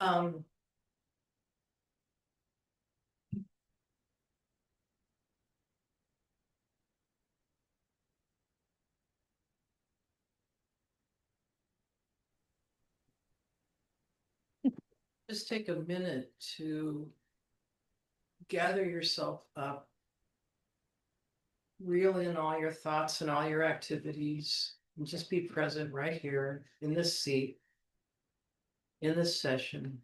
Um, just take a minute to gather yourself up, reel in all your thoughts and all your activities, and just be present right here in this seat, in this session,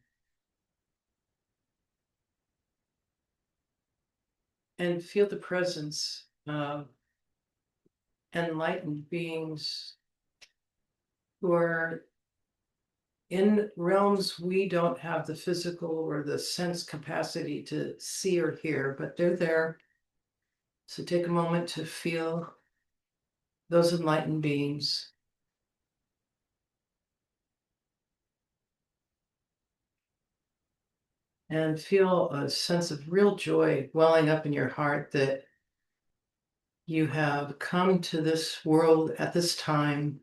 and feel the presence of enlightened beings who are in realms we don't have the physical or the sense capacity to see or hear, but they're there. So take a moment to feel those enlightened beings. And feel a sense of real joy welling up in your heart that you have come to this world at this time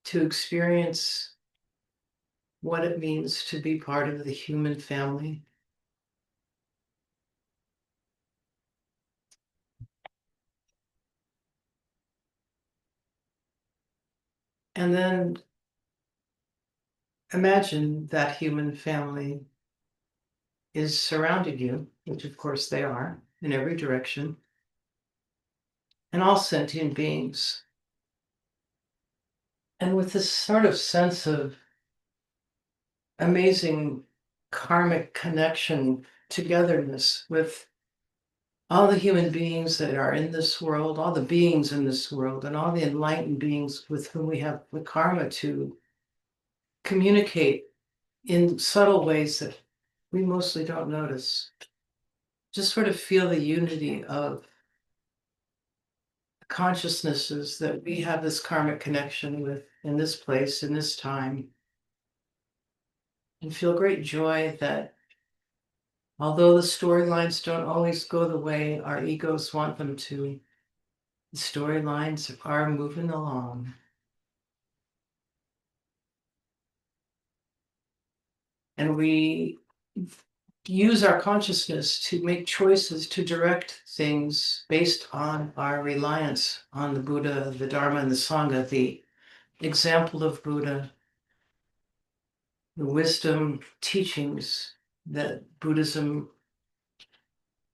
to experience what it means to be part of the human family. And then imagine that human family is surrounding you, which of course they are in every direction, and all sentient beings. And with this sort of sense of amazing karmic connection, togetherness with all the human beings that are in this world, all the beings in this world, and all the enlightened beings with whom we have the karma to communicate in subtle ways that we mostly don't notice. Just sort of feel the unity of consciousnesses that we have this karmic connection with in this place, in this time, and feel great joy that although the storylines don't always go the way our egos want them to, the storylines are moving along. And we use our consciousness to make choices to direct things based on our reliance on the Buddha, the Dharma, and the Sangha, the example of Buddha, the wisdom teachings that Buddhism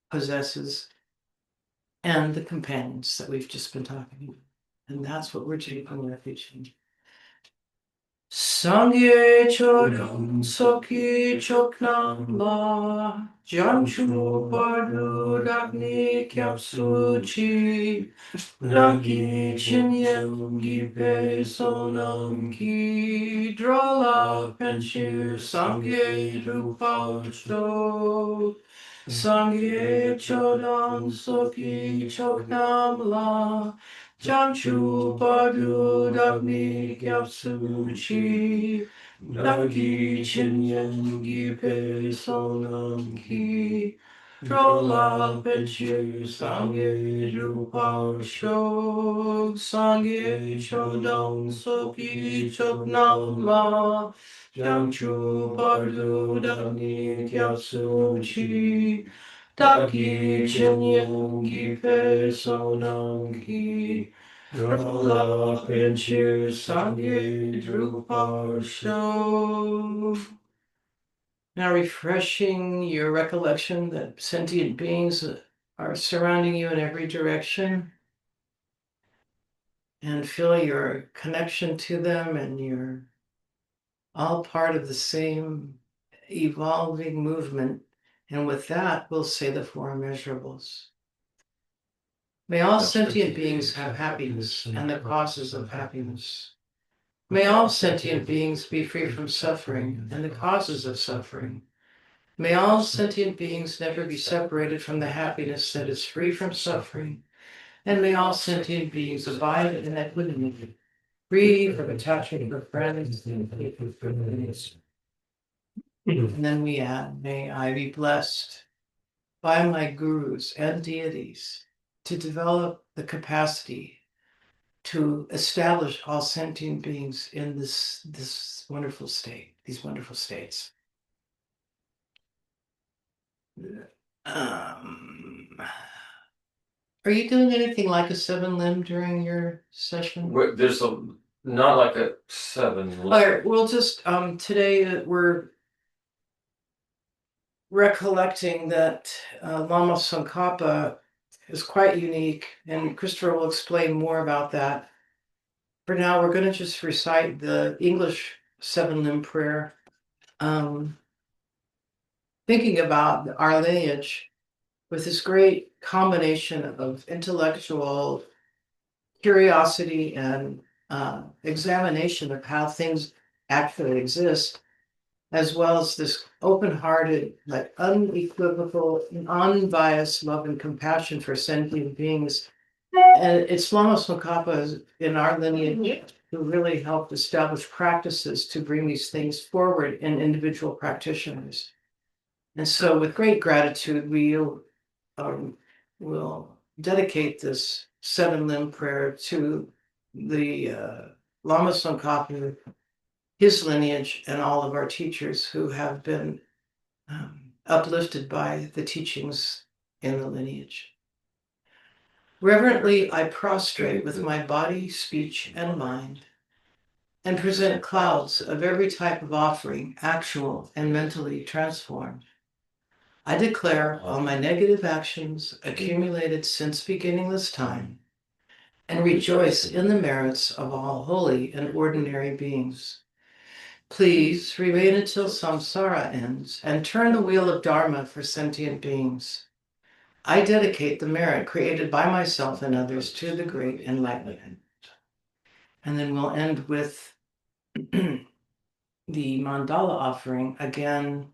possesses, and the companions that we've just been talking about. And that's what we're taking refuge in. Sangye chodam soki choknam la janchu padu dagni kyapsuchi nagi chinyam gipe sonam ki drala penshir sangye rupachto Sangye chodam soki choknam la Janchu padu dagni gyapsuchi Nagi chinyen gipe sonam ki Drola pechu sangye rupa shog Sangye chodam soki choknam la Janchu padu dagni gyapsuchi Dagi chinyen gipe sonam ki Rola Pinchu Sangye Drupal Show. Now refreshing your recollection that sentient beings are surrounding you in every direction, and feel your connection to them, and you're all part of the same evolving movement. And with that, we'll say the four immeasurables. May all sentient beings have happiness and the causes of happiness. May all sentient beings be free from suffering and the causes of suffering. May all sentient beings never be separated from the happiness that is free from suffering. And may all sentient beings abide in equanimity, free from attachment for friends and hatred for enemies. And then we add, may I be blessed by my gurus and deities to develop the capacity to establish all sentient beings in this wonderful state, these wonderful states. Are you doing anything like a 7-limb during your session? There's not like a 7. All right, we'll just today we're recollecting that Lama Tsongkhapa is quite unique, and Christopher will explain more about that. For now, we're going to just recite the English 7-limb prayer, thinking about our lineage with this great combination of intellectual curiosity and examination of how things actually exist, as well as this open-hearted, like unequivocal, unbiased love and compassion for sentient beings. And it's Lama Tsongkhapa in our lineage who really helped establish practices to bring these things forward in individual practitioners. And so with great gratitude, we'll dedicate this 7-limb prayer to the Lama Tsongkhapa, his lineage, and all of our teachers who have been uplifted by the teachings in the lineage. Reverently, I prostrate with my body, speech, and mind, and present clouds of every type of offering, actual and mentally transformed. I declare all my negative actions accumulated since beginningless time, and rejoice in the merits of all holy and ordinary beings. Please remain until samsara ends and turn the wheel of Dharma for sentient beings. I dedicate the merit created by myself and others to the great enlightenment. And then we'll end with the mandala offering again,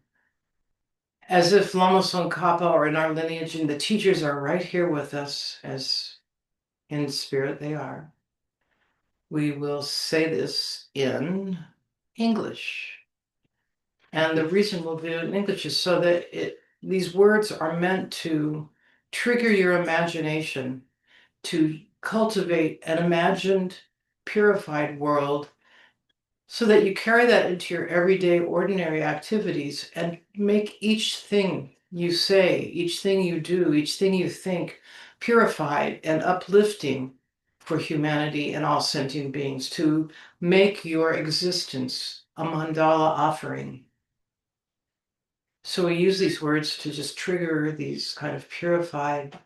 as if Lama Tsongkhapa or in our lineage, and the teachers are right here with us, as in spirit they are. We will say this in English. And the reason we'll do it in English is so that these words are meant to trigger your imagination, to cultivate an imagined, purified world, so that you carry that into your everyday, ordinary activities and make each thing you say, each thing you do, each thing you think purified and uplifting for humanity and all sentient beings, to make your existence a mandala offering. So we use these words to just trigger these kind of purified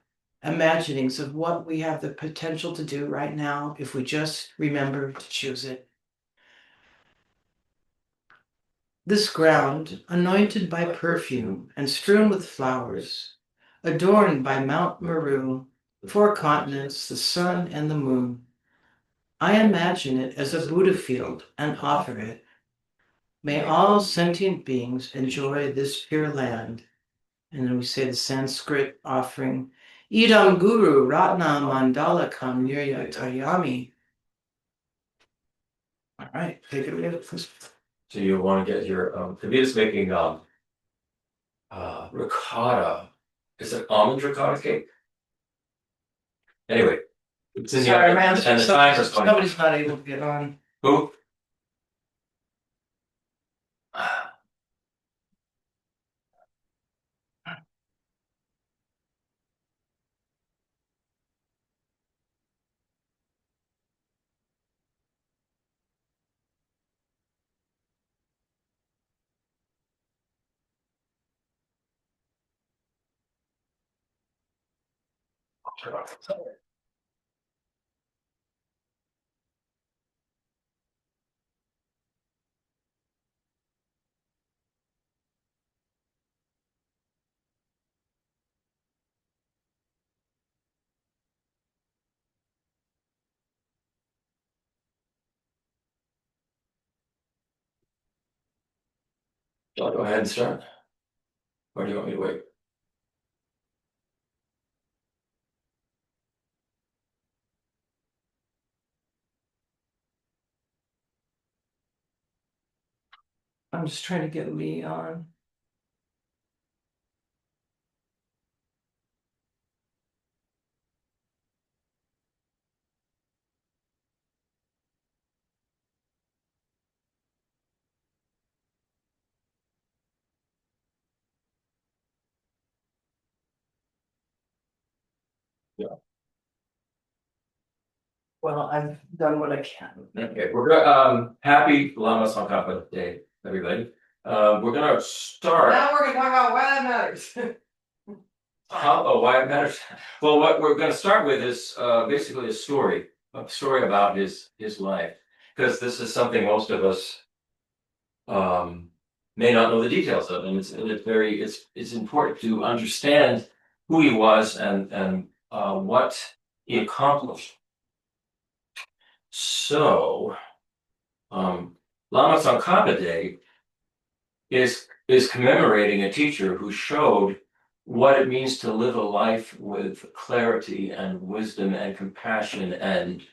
imaginings of what we have the potential to do right now if we just remember to choose it. This ground, anointed by perfume and strewn with flowers, adorned by Mount Meru, 4 continents, the sun and the moon. I imagine it as a Buddha field and offer it. May all sentient beings enjoy this pure land. And then we say the Sanskrit offering, Idam Guru Ratna Mandala Kam Nirya Taryami. All right, take it away. So you want to get your Kavita's making ricotta. Is it almond ricotta cake? Anyway, it's in Sorry, the man, and the timer's going. somebody's not able to get on. Who? Turn off. I'll go ahead and start. Or do you want me to wait? I'm just trying to get Lee on. Well, I've done what I can. Okay, we're gonna, happy Lama Tsongkhapa Day, everybody. We're gonna start. Now we're gonna talk about why that matters. Why it matters? Well, what we're gonna start with is basically a story about his life, because this is something most of us may not know the details of, and it's important to understand who he was and what he accomplished. So, Lama Tsongkhapa Day is commemorating a teacher who showed what it means to live a life with clarity and wisdom and compassion and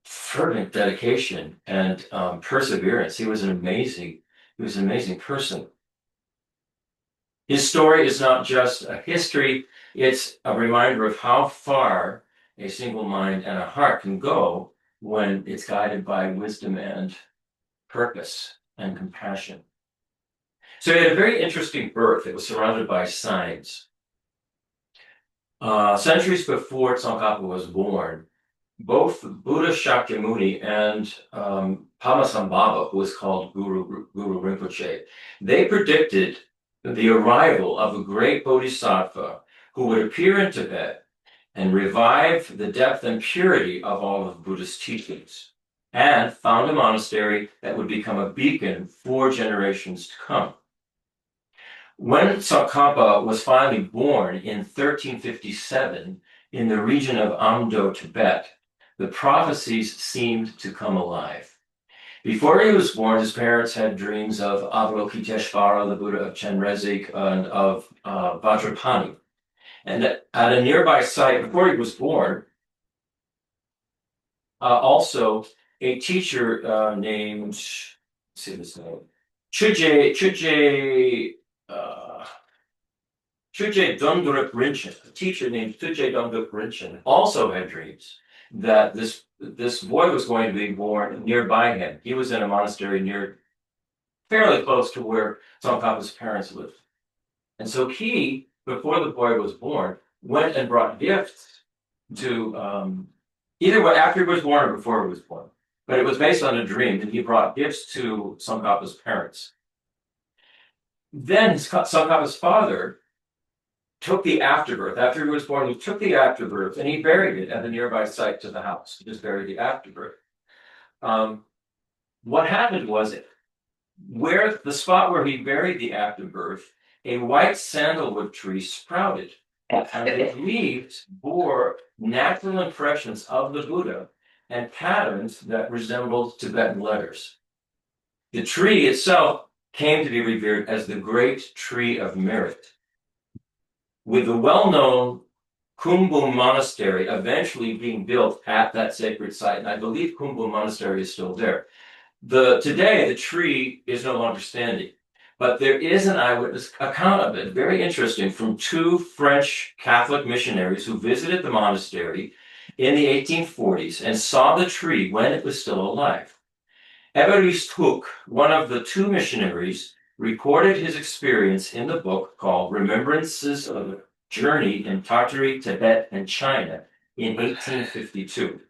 fervent dedication and perseverance. He was an amazing person. His story is not just a history, it's a reminder of how far a single mind and a heart can go when it's guided by wisdom and purpose and compassion. So he had a very interesting birth. It was surrounded by signs. Centuries before Tsongkhapa was born, both Buddha Shakyamuni and Padmasambhava, who was called Guru Rinpoche, they predicted the arrival of a great bodhisattva who would appear in Tibet and revive the depth and purity of all of Buddhist teachings, and found a monastery that would become a beacon for generations to come. When Tsongkhapa was finally born in 1357 in the region of Amdo, Tibet, the prophecies seemed to come alive. Before he was born, his parents had dreams of Avalokiteshvara, the Buddha of Chenrezig, and of Vajrapani. And at a nearby site, before he was born, also a teacher named, let's see this name, Chuje Dundrup Rinchen, a teacher named Chuje Dundrup Rinchen, also had dreams that this boy was going to be born nearby him. He was in a monastery fairly close to where Tsongkhapa's parents lived. And so he, before the boy was born, went and brought gifts to, either after he was born or before he was born. But it was based on a dream, and he brought gifts to Tsongkhapa's parents. Then Tsongkhapa's father took the afterbirth. After he was born, he took the afterbirth and he buried it at the nearby site to the house. He just buried the afterbirth. What happened was, where the spot where he buried the afterbirth, a white sandalwood tree sprouted, and its leaves bore natural impressions of the Buddha and patterns that resembled Tibetan letters. The tree itself came to be revered as the Great Tree of Merit, with the well-known Kumbum Monastery eventually being built at that sacred site. And I believe Kumbum Monastery is still there. Today, the tree is no longer standing, but there is an eyewitness account of it, very interesting, from two French Catholic missionaries who visited the monastery in the 1840s and saw the tree when it was still alive. Évariste Houck, one of the two missionaries, recorded his experience in the book called Remembrances of a Journey in Tartary, Tibet, and China in 1852.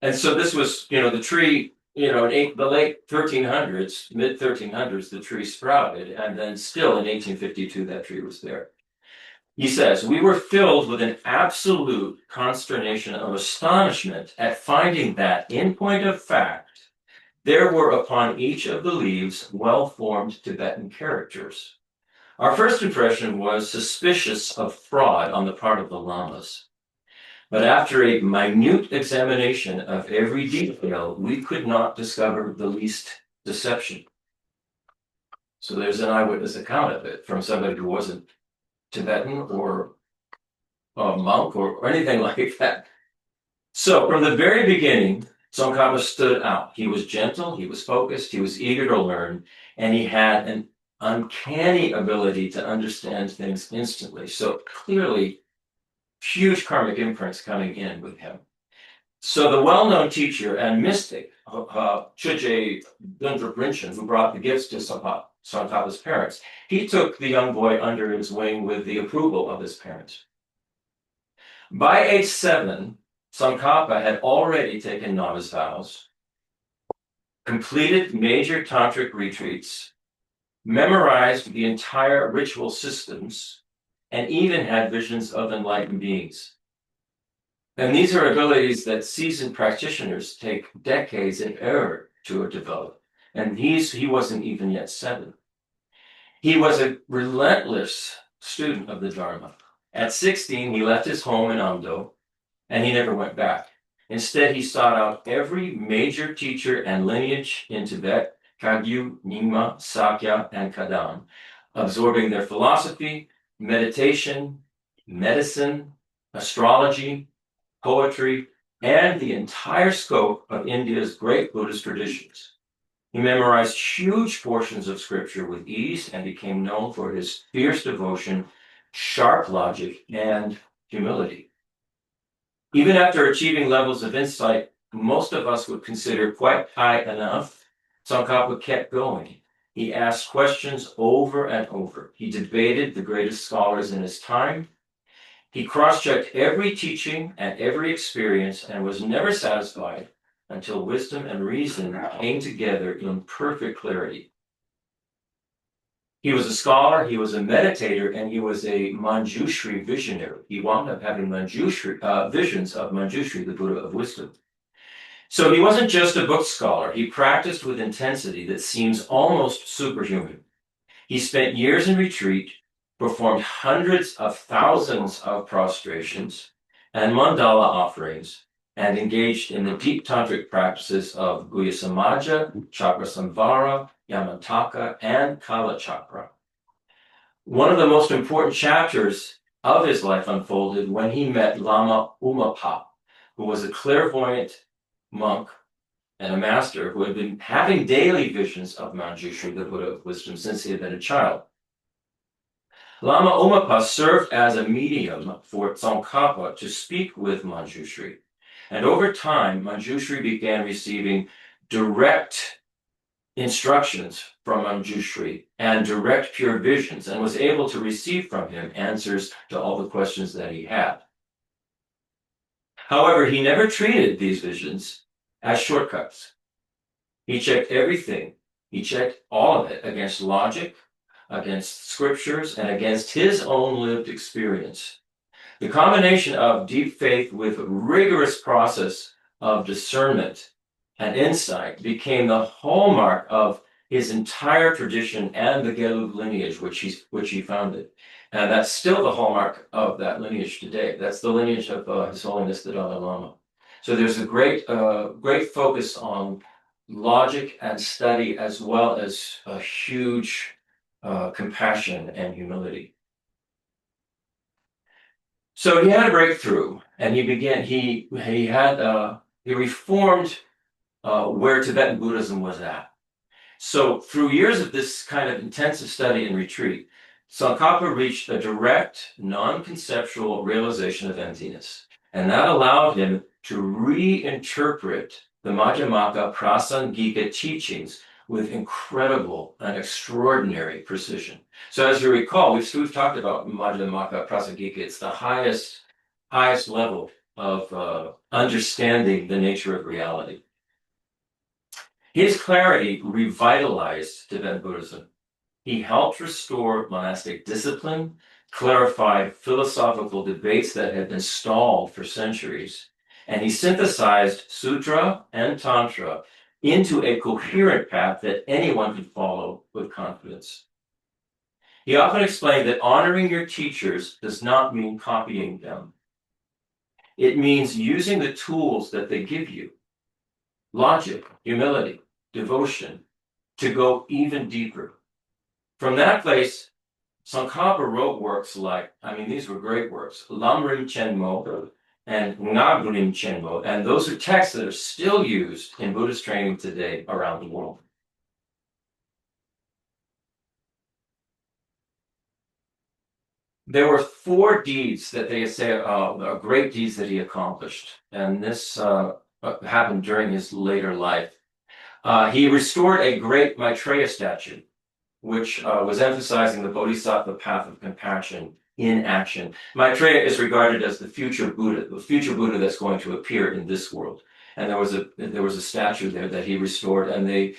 And so this was, the tree, in the late 1300s, mid 1300s, the tree sprouted, and then still in 1852, that tree was there. He says, "We were filled with an absolute consternation of astonishment at finding that, in point of fact, there were upon each of the leaves well-formed Tibetan characters. Our first impression was suspicious of fraud on the part of the lamas. But after a minute examination of every detail, we could not discover the least deception." So there's an eyewitness account of it from somebody who wasn't Tibetan or a monk or anything like that. So from the very beginning, Tsongkhapa stood out. He was gentle, he was focused, he was eager to learn, and he had an uncanny ability to understand things instantly. So clearly, huge karmic imprints coming in with him. So the well-known teacher and mystic Je Tsongkhapa, who brought the gifts to Tsongkhapa's parents, he took the young boy under his wing with the approval of his parents. By age 7, Tsongkhapa had already taken novice vows, completed major tantric retreats, memorized the entire ritual systems, and even had visions of enlightened beings. And these are abilities that seasoned practitioners take decades and error to develop. And he wasn't even yet 7. He was a relentless student of the Dharma. At 16, he left his home in Amdo, and he never went back. Instead, he sought out every major teacher and lineage in Tibet, Kagyu, Nyingma, Sakya, and Kadam, absorbing their philosophy, meditation, medicine, astrology, poetry, and the entire scope of India's great Buddhist traditions. He memorized huge portions of scripture with ease and became known for his fierce devotion, sharp logic, and humility. Even after achieving levels of insight most of us would consider quite high enough, Tsongkhapa kept going. He asked questions over and over. He debated the greatest scholars in his time. He cross-checked every teaching and every experience and was never satisfied until wisdom and reason came together in perfect clarity. He was a scholar, he was a meditator, and he was a Manjushri visionary. He wound up having visions of Manjushri, the Buddha of wisdom. So he wasn't just a book scholar. He practiced with intensity that seems almost superhuman. He spent years in retreat, performed hundreds of thousands of prostrations and mandala offerings, and engaged in the deep tantric practices of Guhya Samaja, Chakra Samvara, Yamantaka, and Kala Chakra. One of the most important chapters of his life unfolded when he met Lama Umapa, who was a clairvoyant monk and a master who had been having daily visions of Manjushri, the Buddha of wisdom, since he had been a child. Lama Umapa served as a medium for Tsongkhapa to speak with Manjushri. And over time, Manjushri began receiving direct instructions from Manjushri and direct pure visions, and was able to receive from him answers to all the questions that he had. However, he never treated these visions as shortcuts. He checked everything. He checked all of it against logic, against scriptures, and against his own lived experience. The combination of deep faith with rigorous process of discernment and insight became the hallmark of his entire tradition and the Gelug lineage, which he founded. And that's still the hallmark of that lineage today. That's the lineage of His Holiness the Dalai Lama. So there's a great focus on logic and study, as well as a huge compassion and humility. So he had a breakthrough, and he reformed where Tibetan Buddhism was at. So through years of this kind of intensive study and retreat, Tsongkhapa reached a direct, non-conceptual realization of emptiness. And that allowed him to reinterpret the Madhyamaka Prasangika teachings with incredible and extraordinary precision. So as you recall, we've talked about Madhyamaka Prasangika. It's the highest level of understanding the nature of reality. His clarity revitalized Tibetan Buddhism. He helped restore monastic discipline, clarified philosophical debates that had been stalled for centuries, and he synthesized sutra and tantra into a coherent path that anyone could follow with confidence. He often explained that honoring your teachers does not mean copying them. It means using the tools that they give you, logic, humility, devotion, to go even deeper. From that place, Tsongkhapa wrote works like, these were great works, Lamrim Chenmo and Ngabrim Chenmo, and those are texts that are still used in Buddhist training today around the world. There were 4 deeds that they say are great deeds that he accomplished, and this happened during his later life. He restored a great Maitreya statue, which was emphasizing the Bodhisattva path of compassion in action. Maitreya is regarded as the future Buddha that's going to appear in this world. And there was a statue there that he restored, and they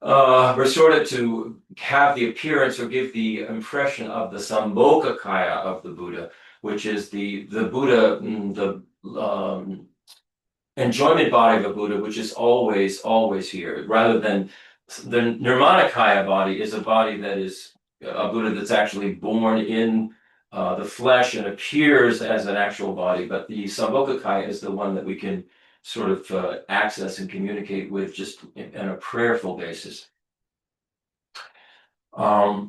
restored it to have the appearance or give the impression of the Sambhogakaya of the Buddha, which is the Buddha, the enjoyment body of a Buddha, which is always here, rather than the Nirmanakaya body is a body that is a Buddha that's actually born in the flesh and appears as an actual body, but the Sambhogakaya is the one that we can sort of access and communicate with just on a prayerful basis.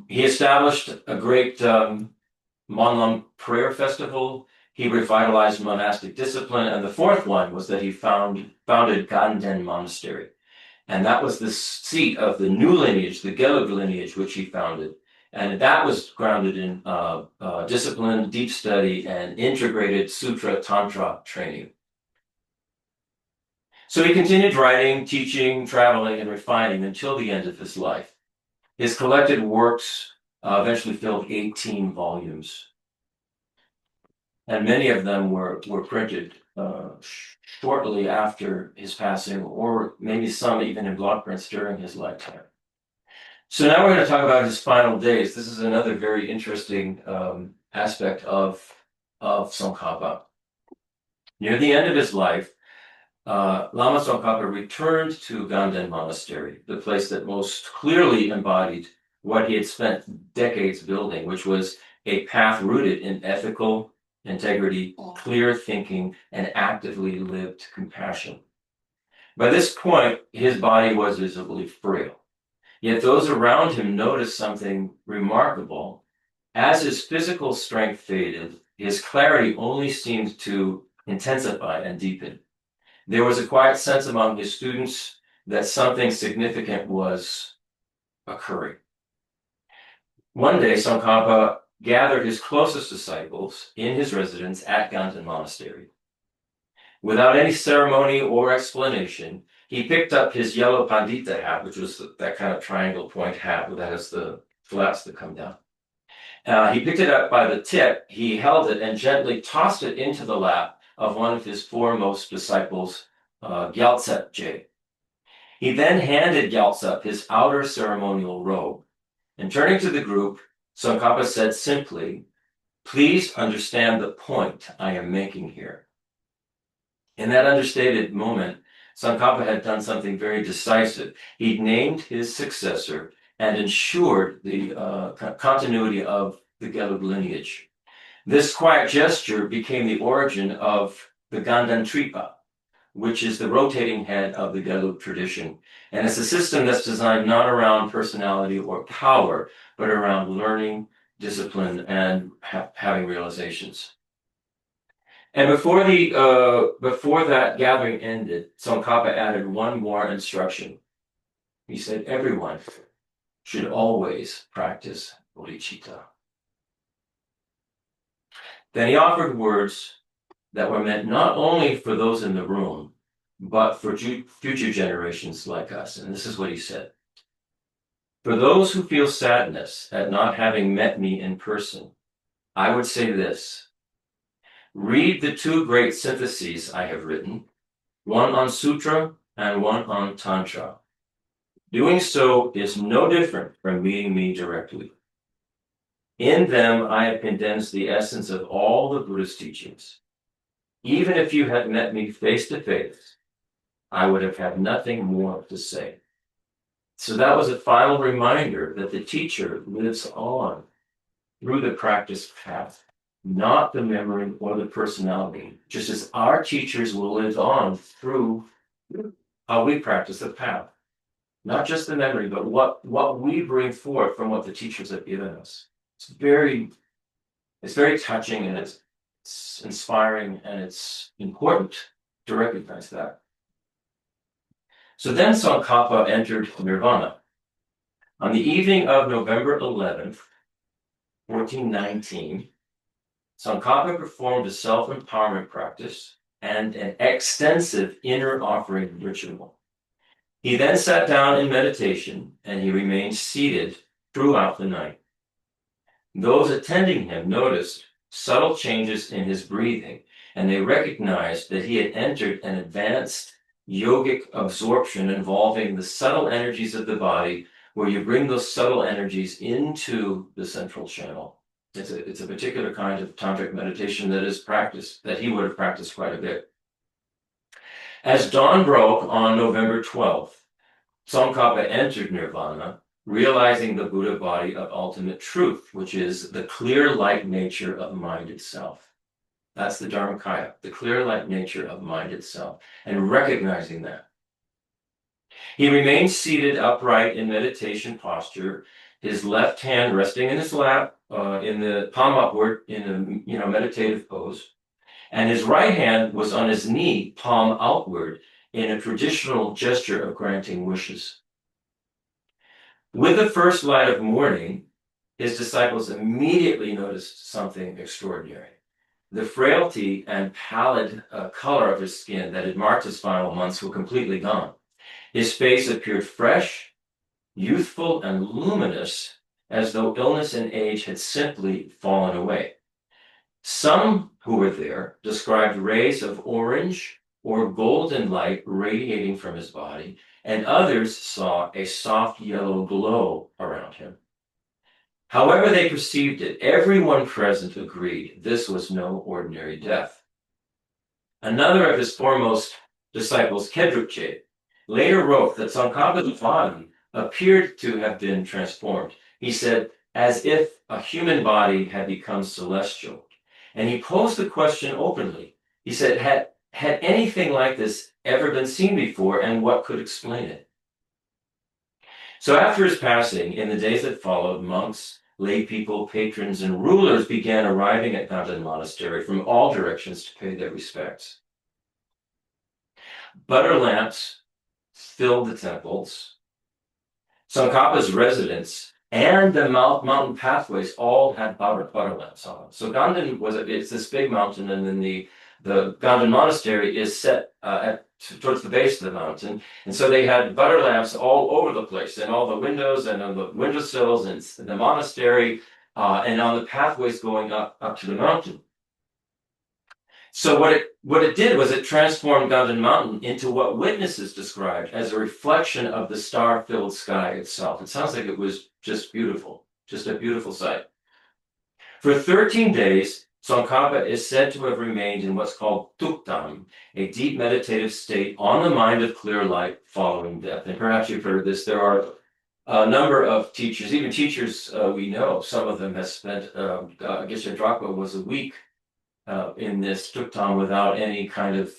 He established a great Monlam prayer festival. He revitalized monastic discipline, and the fourth one was that he founded Ganden Monastery. And that was the seat of the new lineage, the Gelug lineage, which he founded. And that was grounded in discipline, deep study, and integrated sutra tantra training. So he continued writing, teaching, traveling, and refining until the end of his life. His collected works eventually filled 18 volumes. And many of them were printed shortly after his passing, or maybe some even in block prints during his lifetime. So now we're going to talk about his final days. This is another very interesting aspect of Tsongkhapa. Near the end of his life, Lama Tsongkhapa returned to Ganden Monastery, the place that most clearly embodied what he had spent decades building, which was a path rooted in ethical integrity, clear thinking, and actively lived compassion. By this point, his body was visibly frail. Yet those around him noticed something remarkable. As his physical strength faded, his clarity only seemed to intensify and deepen. There was a quiet sense among his students that something significant was occurring. One day, Tsongkhapa gathered his closest disciples in his residence at Ganden Monastery. Without any ceremony or explanation, he picked up his yellow pandita hat, which was that kind of triangle point hat that has the flaps that come down. He picked it up by the tip, he held it and gently tossed it into the lap of one of his foremost disciples, Gyaltsep Je. He then handed Gyaltsep his outer ceremonial robe, and turning to the group, Tsongkhapa said simply, "Please understand the point I am making here." In that understated moment, Tsongkhapa had done something very decisive. He'd named his successor and ensured the continuity of the Gelug lineage. This quiet gesture became the origin of the Ganden Tripa, which is the rotating head of the Gelug tradition. And it's a system that's designed not around personality or power, but around learning, discipline, and having realizations. And before that gathering ended, Tsongkhapa added one more instruction. He said, everyone should always practice bodhicitta. Then he offered words that were meant not only for those in the room, but for future generations like us. And this is what he said. For those who feel sadness at not having met me in person, I would say this. Read the two great syntheses I have written, one on sutra and one on tantra. Doing so is no different from meeting me directly. In them, I have condensed the essence of all the Buddhist teachings. Even if you had met me face to face, I would have had nothing more to say. So that was a final reminder that the teacher lives on through the practice path, not the memory or the personality, just as our teachers will live on through how we practice the path. Not just the memory, but what we bring forth from what the teachers have given us. It's very touching, and it's inspiring, and it's important to recognize that. So then Tsongkhapa entered Nirvana. On the evening of November 11th, 1419, Tsongkhapa performed a self-empowerment practice and an extensive inner offering ritual. He then sat down in meditation, and he remained seated throughout the night. Those attending him noticed subtle changes in his breathing, and they recognized that he had entered an advanced yogic absorption involving the subtle energies of the body, where you bring those subtle energies into the central channel. It's a particular kind of tantric meditation that is practiced, that he would have practiced quite a bit. As dawn broke on November 12th, Tsongkhapa entered nirvana, realizing the Buddha body of ultimate truth, which is the clear light nature of mind itself. That's the Dharmakaya, the clear light nature of mind itself, and recognizing that. He remained seated upright in meditation posture, his left hand resting in his lap, in the palm upward, in a meditative pose, and his right hand was on his knee, palm outward, in a traditional gesture of granting wishes. With the first light of morning, his disciples immediately noticed something extraordinary. The frailty and pallid color of his skin that had marked his final months were completely gone. His face appeared fresh, youthful, and luminous, as though illness and age had simply fallen away. Some who were there described rays of orange or golden light radiating from his body, and others saw a soft yellow glow around him. However they perceived it, everyone present agreed this was no ordinary death. Another of his foremost disciples, Kedrukche, later wrote that Tsongkhapa's body appeared to have been transformed. He said, as if a human body had become celestial. And he posed the question openly. He said, had anything like this ever been seen before, and what could explain it? So after his passing, in the days that followed, monks, lay people, patrons, and rulers began arriving at Garland Monastery from all directions to pay their respects. Butter lamps filled the temples. Tsongkhapa's residence and the mountain pathways all had butter lamps on them. So Garland it's this big mountain, and then the Garland Monastery is set towards the base of the mountain. And so they had butter lamps all over the place, and all the windows and on the windowsills and the monastery, and on the pathways going up to the mountain. So what it did was it transformed Garland Mountain into what witnesses described as a reflection of the star-filled sky itself. It sounds like it was just beautiful, just a beautiful sight. For 13 days, Tsongkhapa is said to have remained in what's called tuktam, a deep meditative state on the mind of clear light following death. And perhaps you've heard this. There are a number of teachers, even teachers we know, some of them have spent, Geshe Drachma was a week in this tuktam without any kind of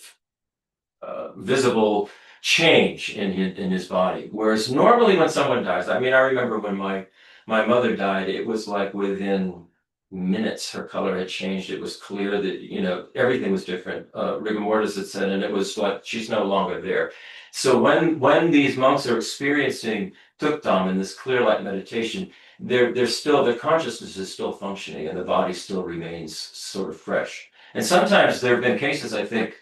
visible change in his body. Whereas normally when someone dies, I mean, I remember when my mother died, it was like within minutes her color had changed. It was clear that everything was different. Rigor mortis had set in. It was like she's no longer there. So when these monks are experiencing tuktam in this clear light meditation, their consciousness is still functioning, and the body still remains sort of fresh. And sometimes there have been cases, I think,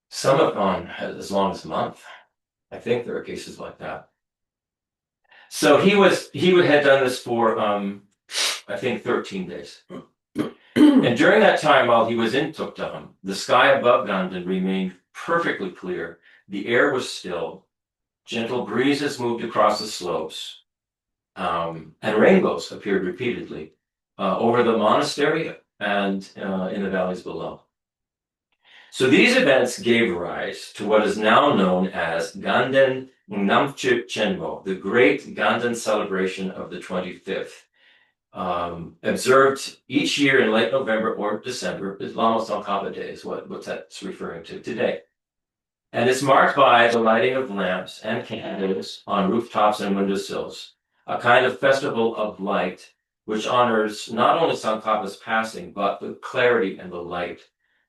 some have gone as long as a month. I think there are cases like that. So he had done this for I think 13 days. And during that time, while he was in tuktam, the sky above Garland remained perfectly clear. The air was still. Gentle breezes moved across the slopes. And rainbows appeared repeatedly over the monastery and in the valleys below. So these events gave rise to what is now known as Ganden Ngamchip Chenmo, the great Ganden celebration of the 25th, observed each year in late November or December. Lama Tsongkhapa Day is what that's referring to today. And it's marked by the lighting of lamps and candles on rooftops and windowsills, a kind of festival of light, which honors not only Tsongkhapa's passing, but the clarity and the light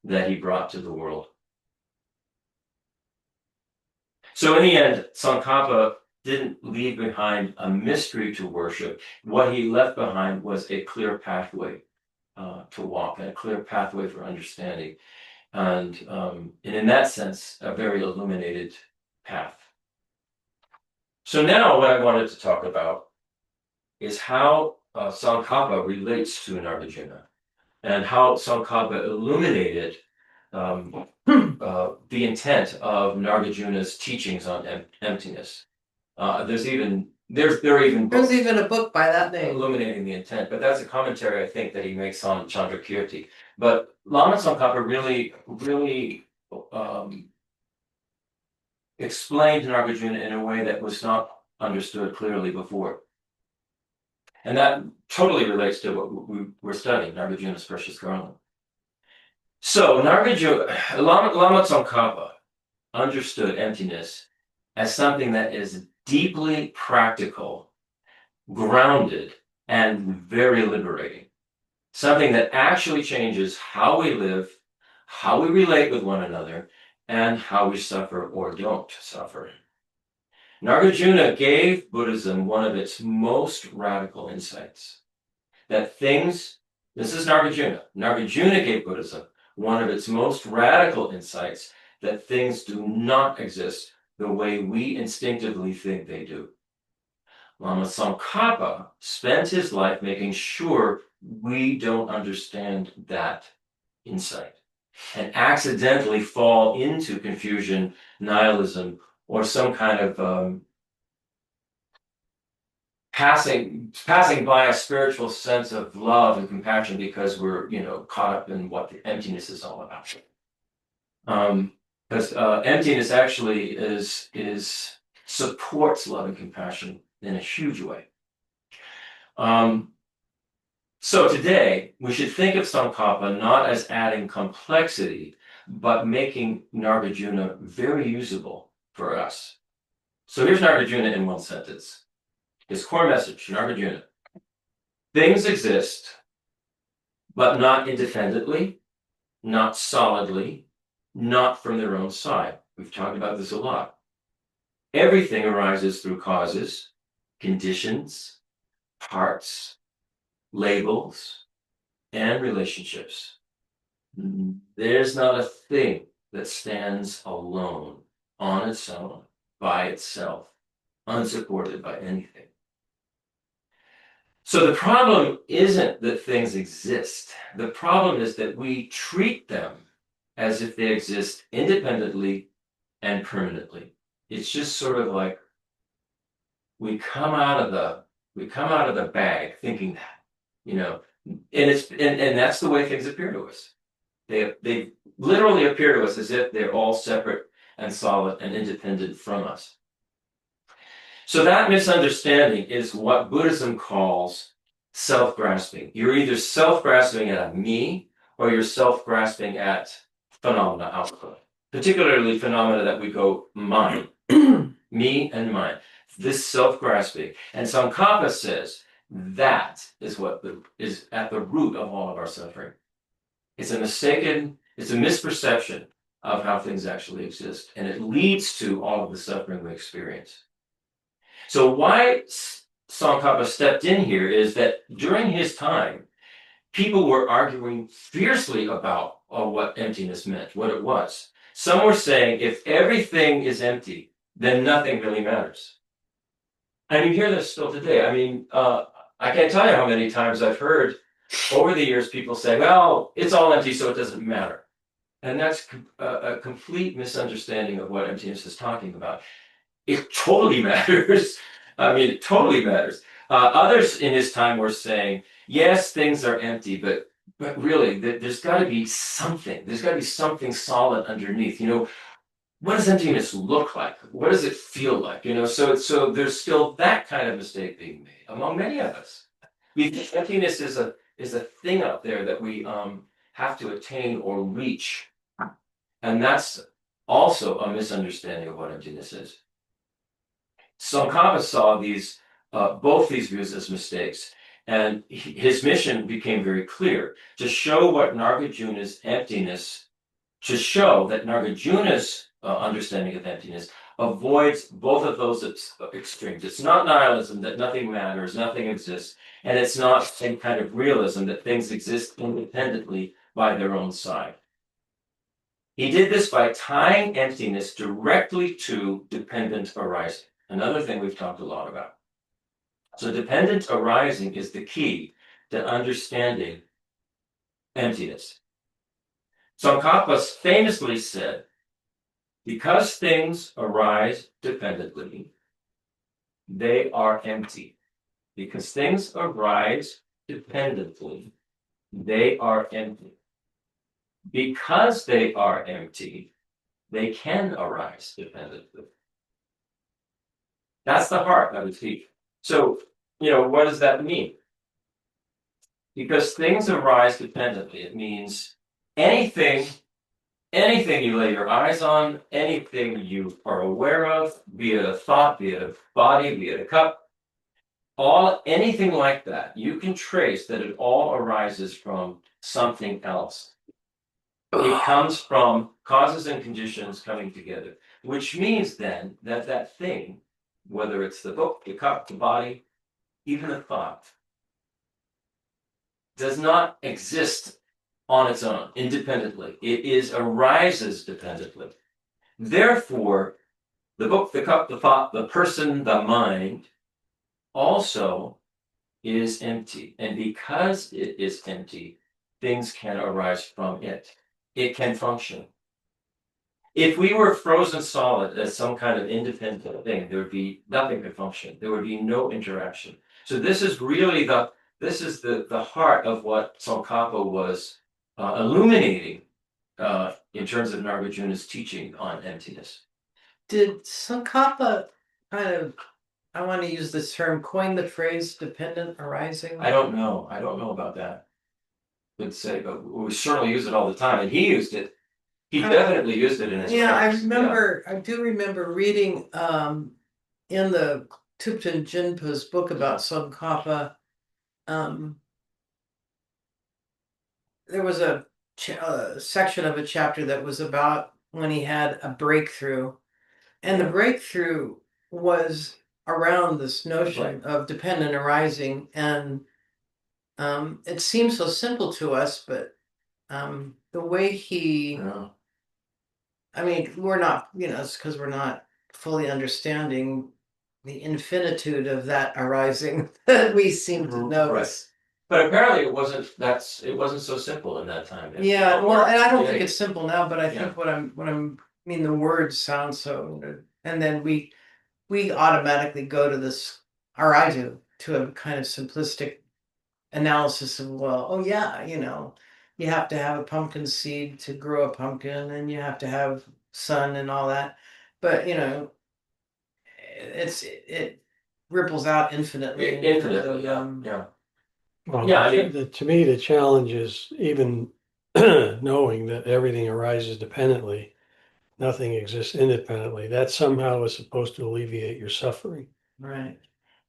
that he brought to the world. So in the end, Tsongkhapa didn't leave behind a mystery to worship. What he left behind was a clear pathway to walk, and a clear pathway for understanding. And in that sense, a very illuminated path. So now what I wanted to talk about is how Tsongkhapa relates to Nagarjuna and how Tsongkhapa illuminated the intent of Nagarjuna's teachings on emptiness. There's even a book by that name. Illuminating the intent, but that's a commentary I think that he makes on Chandrakirti. But Lama Tsongkhapa really explained Nagarjuna in a way that was not understood clearly before. And that totally relates to what we were studying, Nagarjuna's precious Garland. So Nagarjuna, Lama Tsongkhapa understood emptiness as something that is deeply practical, grounded, and very liberating. Something that actually changes how we live, how we relate with one another, and how we suffer or don't suffer. Nagarjuna gave Buddhism one of its most radical insights. That things, this is Nagarjuna. Nagarjuna gave Buddhism one of its most radical insights, that things do not exist the way we instinctively think they do. Lama Tsongkhapa spent his life making sure we don't understand that insight and accidentally fall into confusion, nihilism, or some kind of passing by a spiritual sense of love and compassion because we're caught up in what the emptiness is all about. Because emptiness actually supports love and compassion in a huge way. So today, we should think of Tsongkhapa not as adding complexity, but making Nagarjuna very usable for us. So here's Nagarjuna in one sentence. His core message, Nagarjuna. Things exist, but not independently, not solidly, not from their own side. We've talked about this a lot. Everything arises through causes, conditions, parts, labels, and relationships. There's not a thing that stands alone, on its own, by itself, unsupported by anything. So the problem isn't that things exist. The problem is that we treat them as if they exist independently and permanently. It's just sort of like we come out of the bag thinking that, and that's the way things appear to us. They literally appear to us as if they're all separate and solid and independent from us. So that misunderstanding is what Buddhism calls self-grasping. You're either self-grasping at a me, or you're self-grasping at phenomena output, particularly phenomena that we go mine, me and mine. This self-grasping. And Tsongkhapa says that is what is at the root of all of our suffering. It's a misperception of how things actually exist, and it leads to all of the suffering we experience. So why Tsongkhapa stepped in here is that during his time, people were arguing fiercely about what emptiness meant, what it was. Some were saying if everything is empty, then nothing really matters. And you hear this still today. I mean, I can't tell you how many times I've heard over the years people say, well, it's all empty, so it doesn't matter. And that's a complete misunderstanding of what emptiness is talking about. It totally matters. I mean, it totally matters. Others in his time were saying, yes, things are empty, but really, there's got to be something. There's got to be something solid underneath. What does emptiness look like? What does it feel like? So there's still that kind of mistake being made among many of us. We think emptiness is a thing out there that we have to attain or reach, and that's also a misunderstanding of what emptiness is. Tsongkhapa saw both these views as mistakes, and his mission became very clear: to show what Nagarjuna's emptiness, to show that Nagarjuna's understanding of emptiness avoids both of those extremes. It's not nihilism, that nothing matters, nothing exists, and it's not some kind of realism that things exist independently by their own side. He did this by tying emptiness directly to dependent arising. another thing we've talked a lot about. So dependent arising is the key to understanding emptiness. Tsongkhapa famously said, because things arise dependently, they are empty. Because things arise dependently, they are empty. Because they are empty, they can arise dependently. That's the heart of the teaching. So, what does that mean? Because things arise dependently, it means anything you lay your eyes on, anything you are aware of, be it a thought, be it a body, be it a cup, anything like that, you can trace that it all arises from something else. It comes from causes and conditions coming together, which means then that thing, whether it's the book, the cup, the body, even a thought, does not exist on its own, independently. It arises dependently. Therefore, the book, the cup, the thought, the person, the mind also is empty. And because it is empty, things can arise from it. It can function. If we were frozen solid as some kind of independent thing, there would be nothing to function. There would be no interaction. So this is really the heart of what Tsongkhapa was illuminating in terms of Nagarjuna's teaching on emptiness. Did Tsongkhapa kind of, I want to use this term, coin the phrase dependent arising? I don't know about that. Good say, but we certainly use it all the time, and he used it. He definitely used it in his prayers. I do remember reading in the Thupten Jinpa's book about Tsongkhapa, there was a section of a chapter that was about when he had a breakthrough. And the breakthrough was around this notion of dependent arising. And it seems so simple to us, but the way he, I mean, we're not, it's because we're not fully understanding the infinitude of that arising that we seem to notice. Right. But apparently it wasn't so simple in that time. Yeah, well, and I don't think it's simple now, but I think the words sound so, and then we automatically go to this, or I do, to a kind of simplistic analysis of, well, oh yeah, you have to have a pumpkin seed to grow a pumpkin, and you have to have sun and all that, but it ripples out infinitely. Infinitely, yeah. Well, Yeah, I mean, to me, the challenge is even knowing that everything arises dependently, nothing exists independently. That somehow is supposed to alleviate your suffering. Right.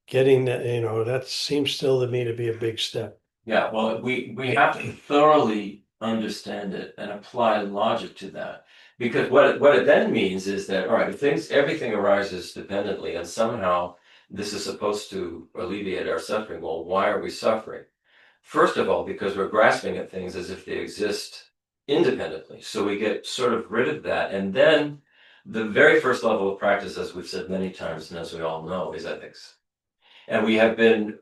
Getting that, that seems still to me to be a big step. Yeah, well, we have to thoroughly understand it and apply logic to that. Because what it then means is that, all right, if everything arises dependently and somehow this is supposed to alleviate our suffering, well, why are we suffering? First of all, because we're grasping at things as if they exist independently. So we get sort of rid of that. And then the very first level of practice, as we've said many times, and as we all know, is ethics. And we have been,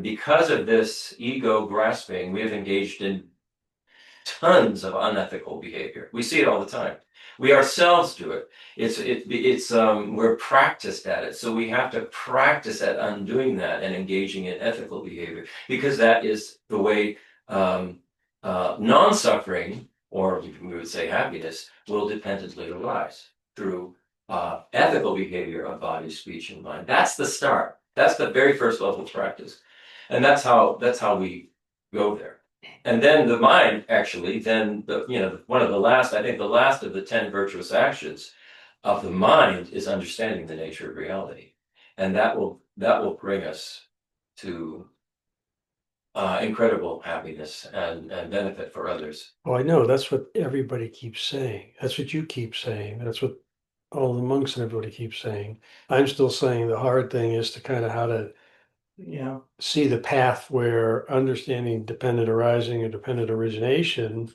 because of this ego grasping, we have engaged in tons of unethical behavior. We see it all the time. We ourselves do it. We're practiced at it. So we have to practice at undoing that and engaging in ethical behavior, because that is the way non-suffering, or we would say happiness, will dependently arise through ethical behavior of body, speech, and mind. That's the start. That's the very first level of practice. And that's how we go there. And then the mind, actually, one of the last, I think the last of the 10 virtuous actions of the mind is understanding the nature of reality. And that will bring us to incredible happiness and benefit for others. Oh, I know. That's what everybody keeps saying. That's what you keep saying. That's what all the monks and everybody keeps saying. I'm still saying the hard thing is to kind of how to see the path where understanding dependent arising and dependent origination.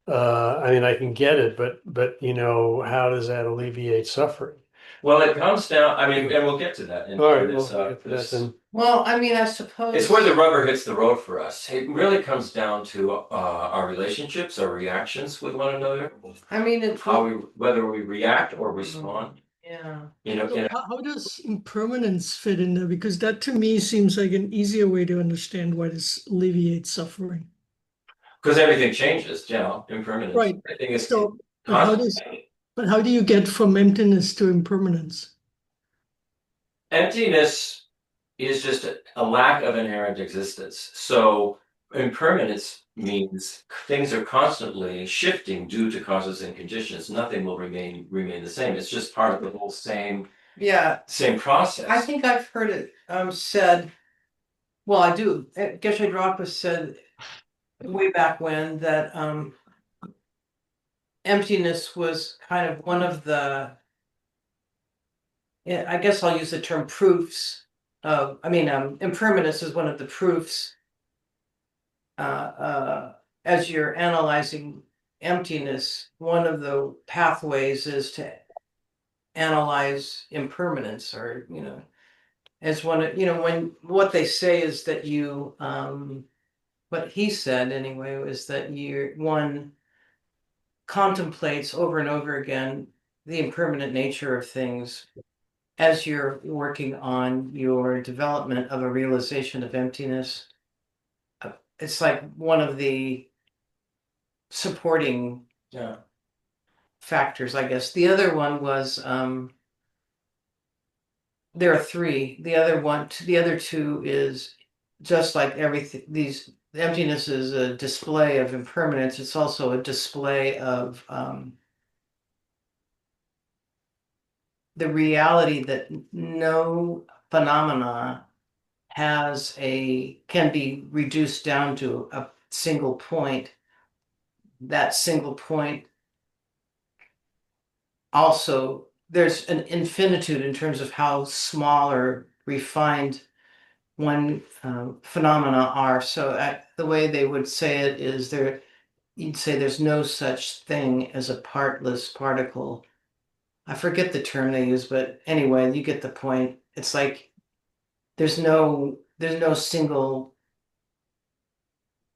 I mean, I can get it, but how does that alleviate suffering? Well, it comes down, I mean, and we'll get to that in All right, this, we'll get to that this. then. Well, I mean, I suppose It's where the rubber hits the road for us. It really comes down to our relationships, our reactions with one another, I mean, whether we react or respond. yeah. You know, So how does impermanence fit in there? Because that to me seems like an easier way to understand what is alleviate suffering. because everything changes, impermanence. Right. Everything is So, constant. but how do you get from emptiness to impermanence? Emptiness is just a lack of inherent existence. So impermanence means things are constantly shifting due to causes and conditions. Nothing will remain the same. It's just part of the whole same Yeah, process. I think I've heard it said. Well, I do. Geshe Drapa said way back when that emptiness was kind of one of the. Yeah, I guess I'll use the term proofs of. I mean, impermanence is one of the proofs. As you're analyzing emptiness, one of the pathways is to analyze impermanence, or as one of when what they say is that you what he said anyway was that one contemplates over and over again the impermanent nature of things as you're working on your development of a realization of emptiness. It's like one of the supporting factors, I guess. The other one was there are three. The other two is just like everything. These emptiness is a display of impermanence. It's also a display of the reality that no phenomena can be reduced down to a single point. That single point also, there's an infinitude in terms of how small or refined one phenomena are. So the way they would say it is you'd say there's no such thing as a partless particle. I forget the term they use, but anyway, you get the point. It's like there's no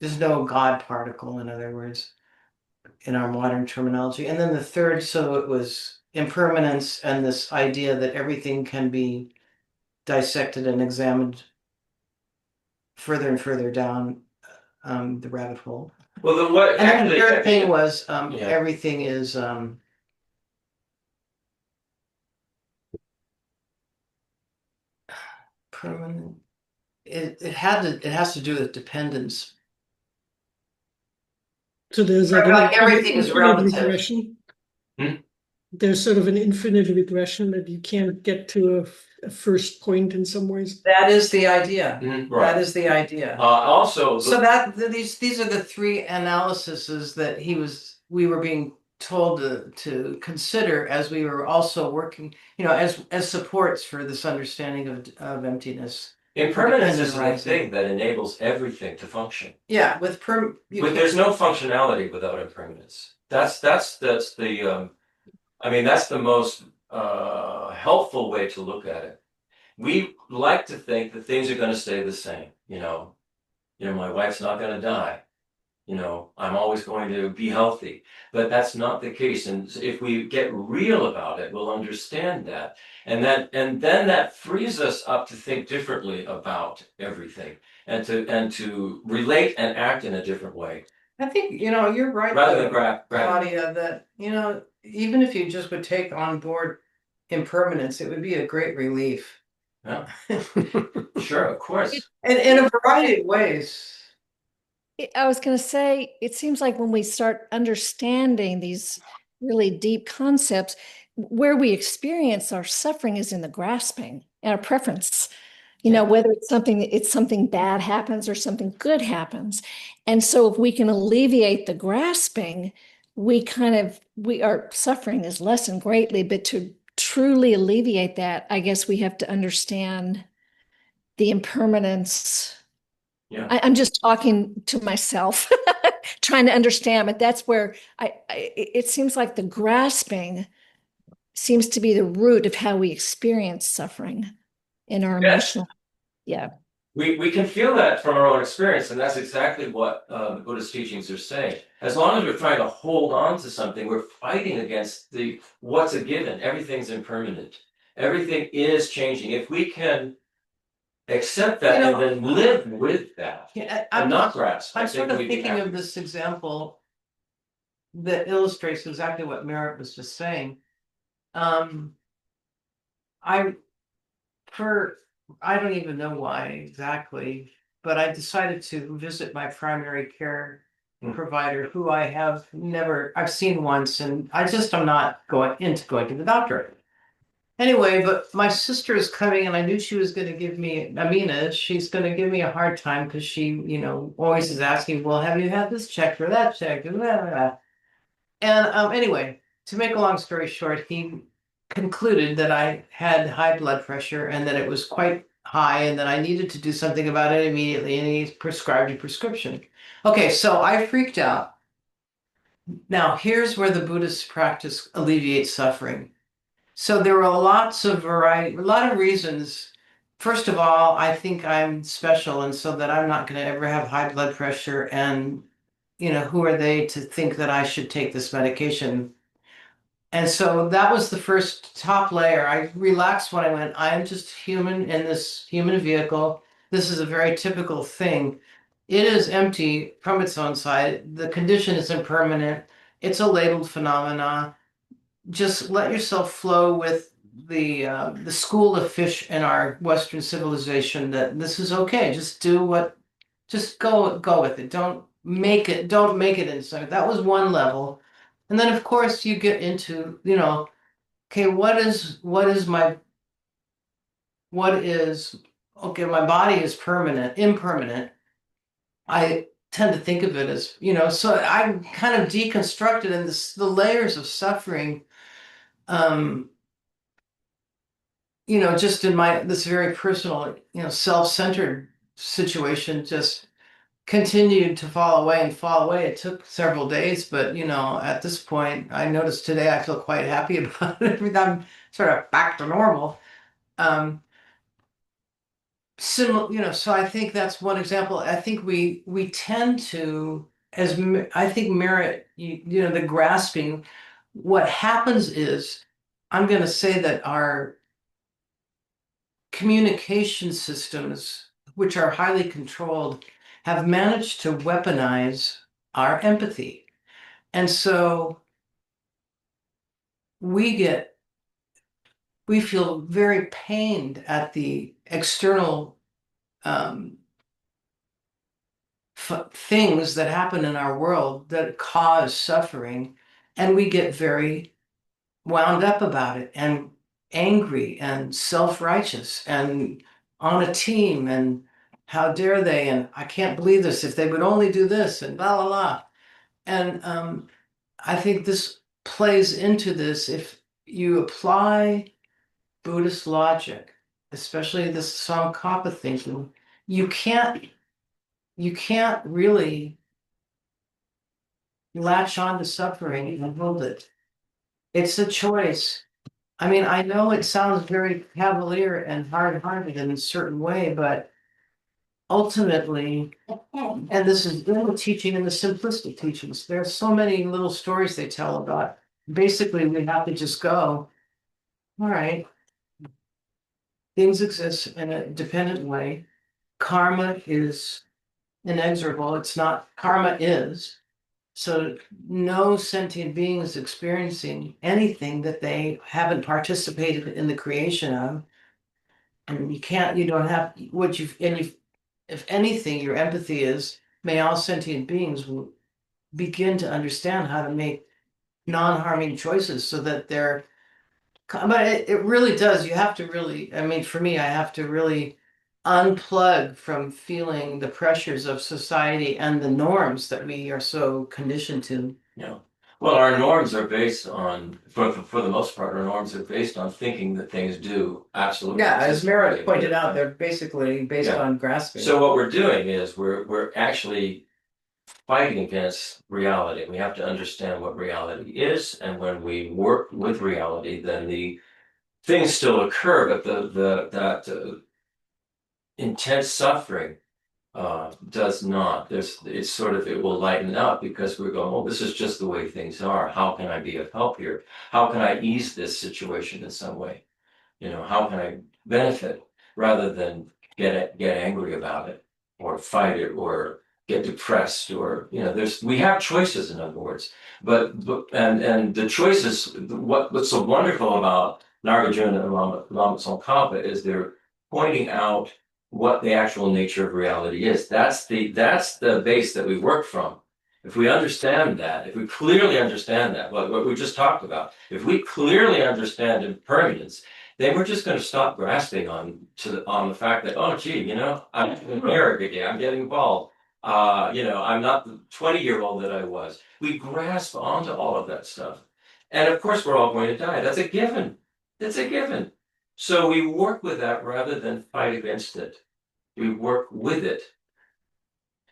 God particle, in other words, in our modern terminology. And then the third, so it was impermanence and this idea that everything can be dissected and examined further and further down the rabbit hole. Well, then what And then actually the third thing was everything is permanent. It has to do with dependence. So there's like an Like everything is infinite relative. regression. Hmm? There's sort of an infinite regression that you can't get to a first point in some ways. That is the idea. Right. That is the idea. Also, So these are the three analyses that we were being told to consider as we were also working, as supports for this understanding of emptiness. impermanence is the thing that enables everything to function. Yeah, There's no functionality without impermanence. That's the I mean, that's the most helpful way to look at it. We like to think that things are going to stay the same. My wife's not going to die. I'm always going to be healthy, but that's not the case. And if we get real about it, we'll understand that. And then that frees us up to think differently about everything and to relate and act in a different way. I think, you're right, rather than Claudia, that, even if you just would take on board impermanence, it would be a great relief. Yeah. Sure, of course. And in a variety of ways. I was going to say, it seems like when we start understanding these really deep concepts, where we experience our suffering is in the grasping and our preference. Whether it's something bad happens or something good happens. And so if we can alleviate the grasping, our suffering is lessened greatly. But to truly alleviate that, I guess we have to understand the impermanence. Yeah. I'm just talking to myself, trying to understand, but that's where it seems like the grasping seems to be the root of how we experience suffering in our Yes. emotional. Yeah. We can feel that from our own experience, and that's exactly what the Buddhist teachings are saying. As long as we're trying to hold on to something, we're fighting against what's a given. Everything's impermanent. Everything is changing. If we can accept that and then live with that and not grasp, I'm I think sort of we'd be thinking of happy. this example that illustrates exactly what Merritt was just saying. I I don't even know why exactly, but I decided to visit my primary care provider, who I've seen once, and I'm not going to the doctor. Anyway, but my sister is coming, and I knew she was going to give me, Amina, she's going to give me a hard time because she, always is asking, well, have you had this checked or that checked? And blah, blah, blah. And anyway, to make a long story short, he concluded that I had high blood pressure and that it was quite high and that I needed to do something about it immediately. And he prescribed a prescription. Okay, so I freaked out. Now, here's where the Buddhist practice alleviates suffering. So there were a lot of reasons. First of all, I think I'm special, and so that I'm not going to ever have high blood pressure. And, who are they to think that I should take this medication? And so that was the first top layer. I relaxed when I went, I am just human in this human vehicle. This is a very typical thing. It is empty from its own side. The condition is impermanent. It's a labeled phenomena. Just let yourself flow with the school of fish in our Western civilization that this is okay. Just go with it. Don't make it inside. That was one level. And then of course you get into, okay, okay, my body is impermanent. I tend to think of it as, so I kind of deconstructed in the layers of suffering, um, just in this very personal, self-centered situation, just continued to fall away and fall away. It took several days, but at this point, I noticed today I feel quite happy about it. I'm sort of back to normal. Similar, so I think that's one example. I think we tend to, I think merit, the grasping. What happens is, I'm going to say that our communication systems, which are highly controlled, have managed to weaponize our empathy. And so we feel very pained at the external things that happen in our world that cause suffering, and we get very wound up about it and angry and self-righteous and on a team and how dare they, and I can't believe this, if they would only do this, and blah blah blah. And I think this plays into this. If you apply Buddhist logic, especially this Tsongkhapa thinking, you can't really latch on to suffering and hold it. It's a choice. I mean, I know it sounds very cavalier and hard-hearted in a certain way, but ultimately, and this is little teaching in the simplistic teachings, there are so many little stories they tell about. Basically, we have to just go, all right, things exist in a dependent way. Karma is inexorable. Karma is. So no sentient being is experiencing anything that they haven't participated in the creation of. And you don't have if anything, your empathy is, may all sentient beings will begin to understand how to make non-harming choices so that but it really does. You have to really, I mean, for me, I have to really unplug from feeling the pressures of society and the norms that we are so conditioned to. Yeah. Well, our norms are based on, for the most part, our norms are based on thinking that things do absolutely. Yeah, as exist. Merritt pointed out, they're basically based Yeah. on grasping. So what we're doing is we're actually fighting against reality. We have to understand what reality is, and when we work with reality, then the things still occur, but that intense suffering does not. It's sort of, it will lighten up because we're going, oh, this is just the way things are. How can I be of help here? How can I ease this situation in some way? How can I benefit rather than get angry about it or fight it or get depressed or, we have choices, in other words, and the choices, what's so wonderful about Nagarjuna and Lama Tsongkhapa is they're pointing out what the actual nature of reality is. That's the base that we work from. If we understand that, if we clearly understand that, what we just talked about, if we clearly understand impermanence, then we're just going to stop grasping on the fact that, oh, gee, I'm getting arrogant, I'm getting bald. I'm not the 20-year-old that I was. We grasp onto all of that stuff. And of course, we're all going to die. That's a given. That's a given. So we work with that rather than fight against it. We work with it.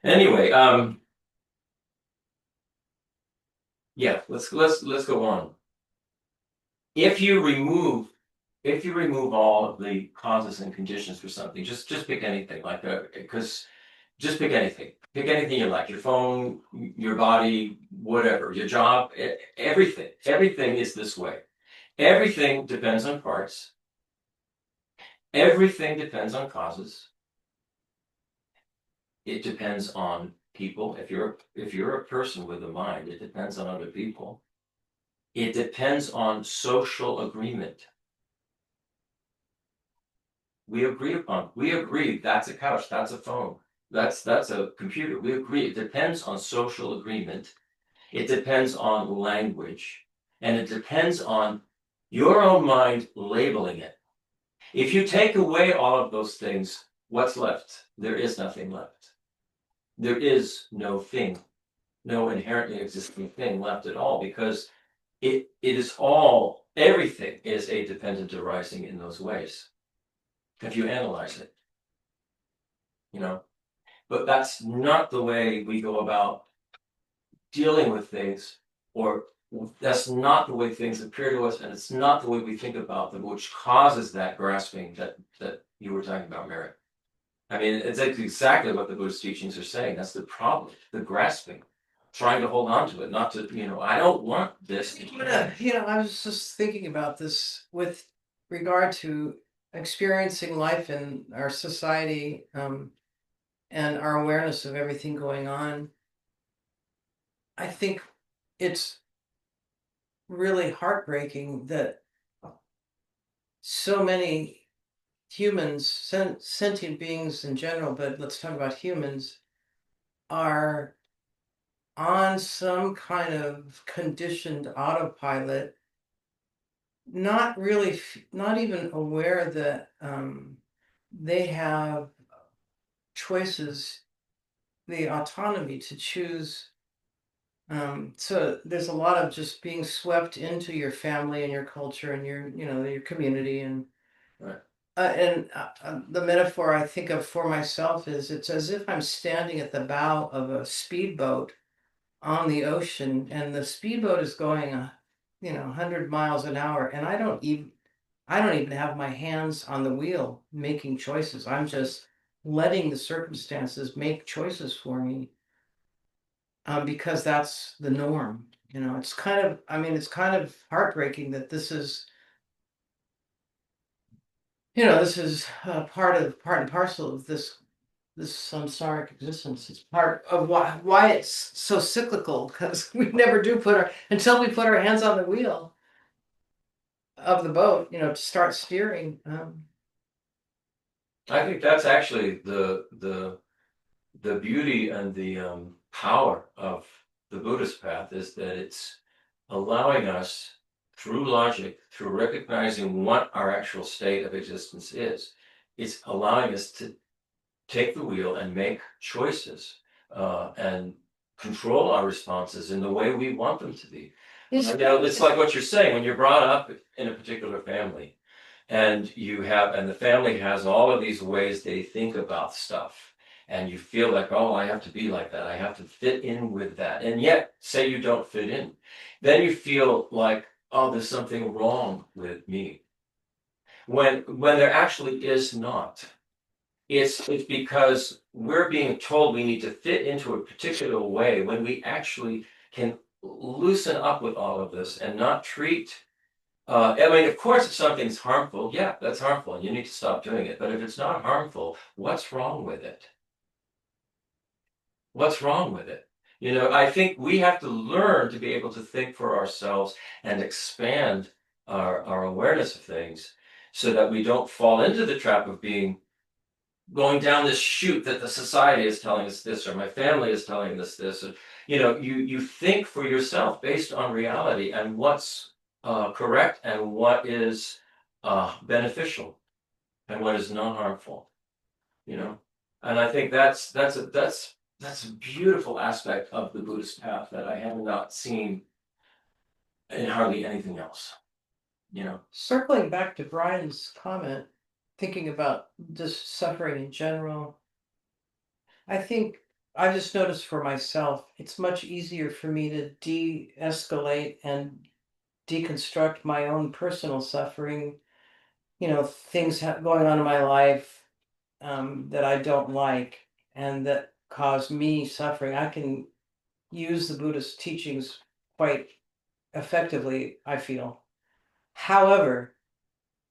Anyway, yeah, let's go on. If you remove all of the causes and conditions for something, just pick anything, because just pick anything. Pick anything you like, your phone, your body, whatever, your job, everything. Everything is this way. Everything depends on parts. Everything depends on causes. It depends on people. If you're a person with a mind, it depends on other people. It depends on social agreement. We agree that's a couch, that's a phone, that's a computer. We agree. It depends on social agreement. It depends on language, and it depends on your own mind labeling it. If you take away all of those things, what's left? There is nothing left. There is no thing, no inherently existing thing left at all, because it is all, everything is a dependent arising in those ways. If you analyze it, but that's not the way we go about dealing with things, or that's not the way things appear to us, and it's not the way we think about them, which causes that grasping that you were talking about, Mary. I mean, it's exactly what the Buddhist teachings are saying. That's the problem, the grasping, trying to hold on to it, not to, I don't want this. I was just thinking about this with regard to experiencing life in our society, and our awareness of everything going on. I think it's really heartbreaking that so many humans, sentient beings in general, but let's talk about humans, are on some kind of conditioned autopilot, not even aware that they have choices, the autonomy to choose. So there's a lot of just being swept into your family and your culture and your community, and Right. The metaphor I think of for myself is it's as if I'm standing at the bow of a speedboat on the ocean, and the speedboat is going 100 miles an hour, and I don't even have my hands on the wheel making choices. I'm just letting the circumstances make choices for me, because that's the norm. It's kind of heartbreaking that this is part and parcel of this samsaric existence. It's part of why it's so cyclical, because we never do until we put our hands on the wheel of the boat, to start steering. I think that's actually the beauty and the power of the Buddhist path, is that it's allowing us, through logic, through recognizing what our actual state of existence is, it's allowing us to take the wheel and make choices, and control our responses in the way we want them to be. It's like what you're saying, when you're brought up in a particular family, and the family has all of these ways they think about stuff, and you feel like, oh, I have to be like that. I have to fit in with that. And yet, say you don't fit in. Then you feel like, oh, there's something wrong with me. When there actually is not. It's because we're being told we need to fit into a particular way when we actually can loosen up with all of this and not treat. I mean, of course, if something's harmful, yeah, that's harmful, and you need to stop doing it. But if it's not harmful, what's wrong with it? What's wrong with it? You know, I think we have to learn to be able to think for ourselves and expand our awareness of things so that we don't fall into the trap of going down this chute that the society is telling us this, or my family is telling us this. And, you know, you think for yourself based on reality and what's correct and what is beneficial and what is non-harmful. You know, and I think that's a beautiful aspect of the Buddhist path that I have not seen in hardly anything else. You know, Circling back to Brian's comment, thinking about just suffering in general, I think I just noticed for myself, it's much easier for me to de-escalate and deconstruct my own personal suffering, things going on in my life that I don't like and that cause me suffering. I can use the Buddhist teachings quite effectively, I feel. However,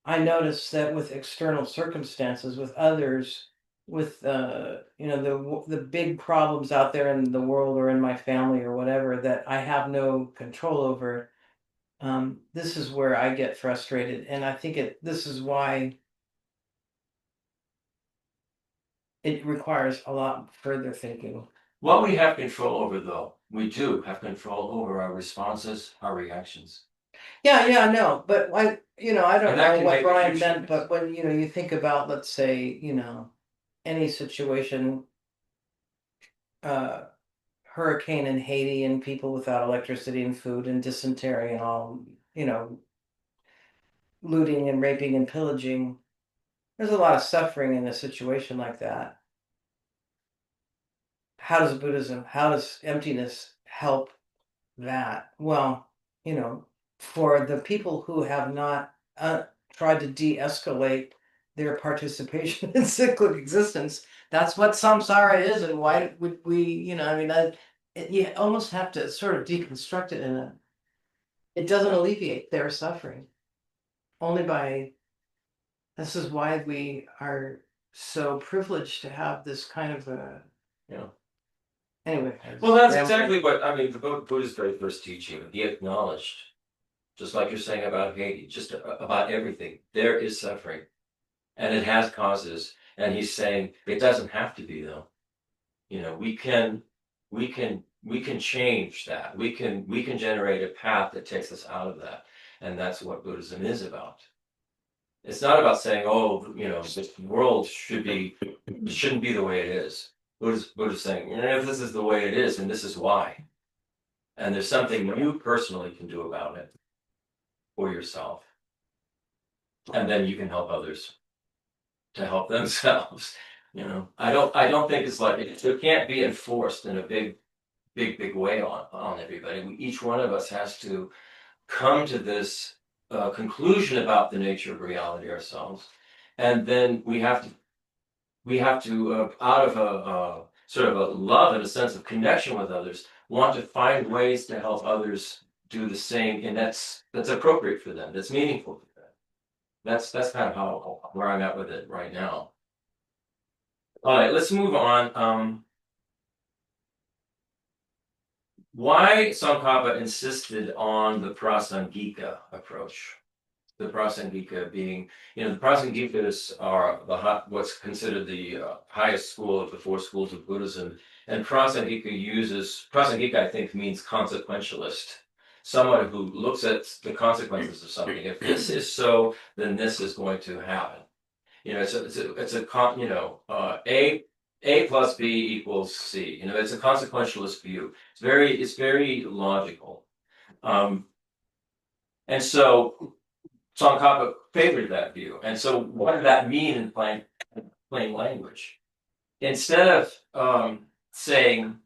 I notice that with external circumstances, with others, with the big problems out there in the world or in my family or whatever that I have no control over, this is where I get frustrated, and I think this is why it requires a lot further thinking. what we have control over, though, we do have control over our responses, our reactions. Yeah, I know, but I don't And that know can what make a Brian huge meant, difference. but when you think about, let's say, any situation, uh, hurricane in Haiti and people without electricity and food and dysentery and all, looting and raping and pillaging. There's a lot of suffering in a situation like that. How does emptiness help that? Well, for the people who have not tried to de-escalate their participation in cyclic existence, that's what samsara is, and why would we, you almost have to sort of deconstruct it it doesn't alleviate their suffering. Only by, this is why we are so privileged to have this kind of a, You know. anyway. Well, that's exactly what I mean. The Buddha's very first teaching, he acknowledged, just like you're saying about Haiti, just about everything. There is suffering, and it has causes. And he's saying it doesn't have to be, though. You know, we can change that. We can generate a path that takes us out of that, and that's what Buddhism is about. It's not about saying, oh, this world shouldn't be the way it is. Buddha's saying, if this is the way it is, and this is why. And there's something you personally can do about it for yourself. And then you can help others to help themselves. I don't think it's like it can't be enforced in a big way on everybody. Each one of us has to come to this conclusion about the nature of reality ourselves, and then we have to out of a sort of a love and a sense of connection with others, want to find ways to help others do the same, and that's appropriate for them, that's meaningful for them. That's kind of where I'm at with it right now. All right, let's move on. Why Tsongkhapa insisted on the Prasangika approach? The Prasangika being, the Prasangikas are what's considered the highest school of the four schools of Buddhism. And Prasangika, I think, means consequentialist. Someone who looks at the consequences of something. If this is so, then this is going to happen. A plus B equals C. It's a consequentialist view. It's very logical. And so Tsongkhapa favored that view. And so what did that mean in plain language? instead of saying,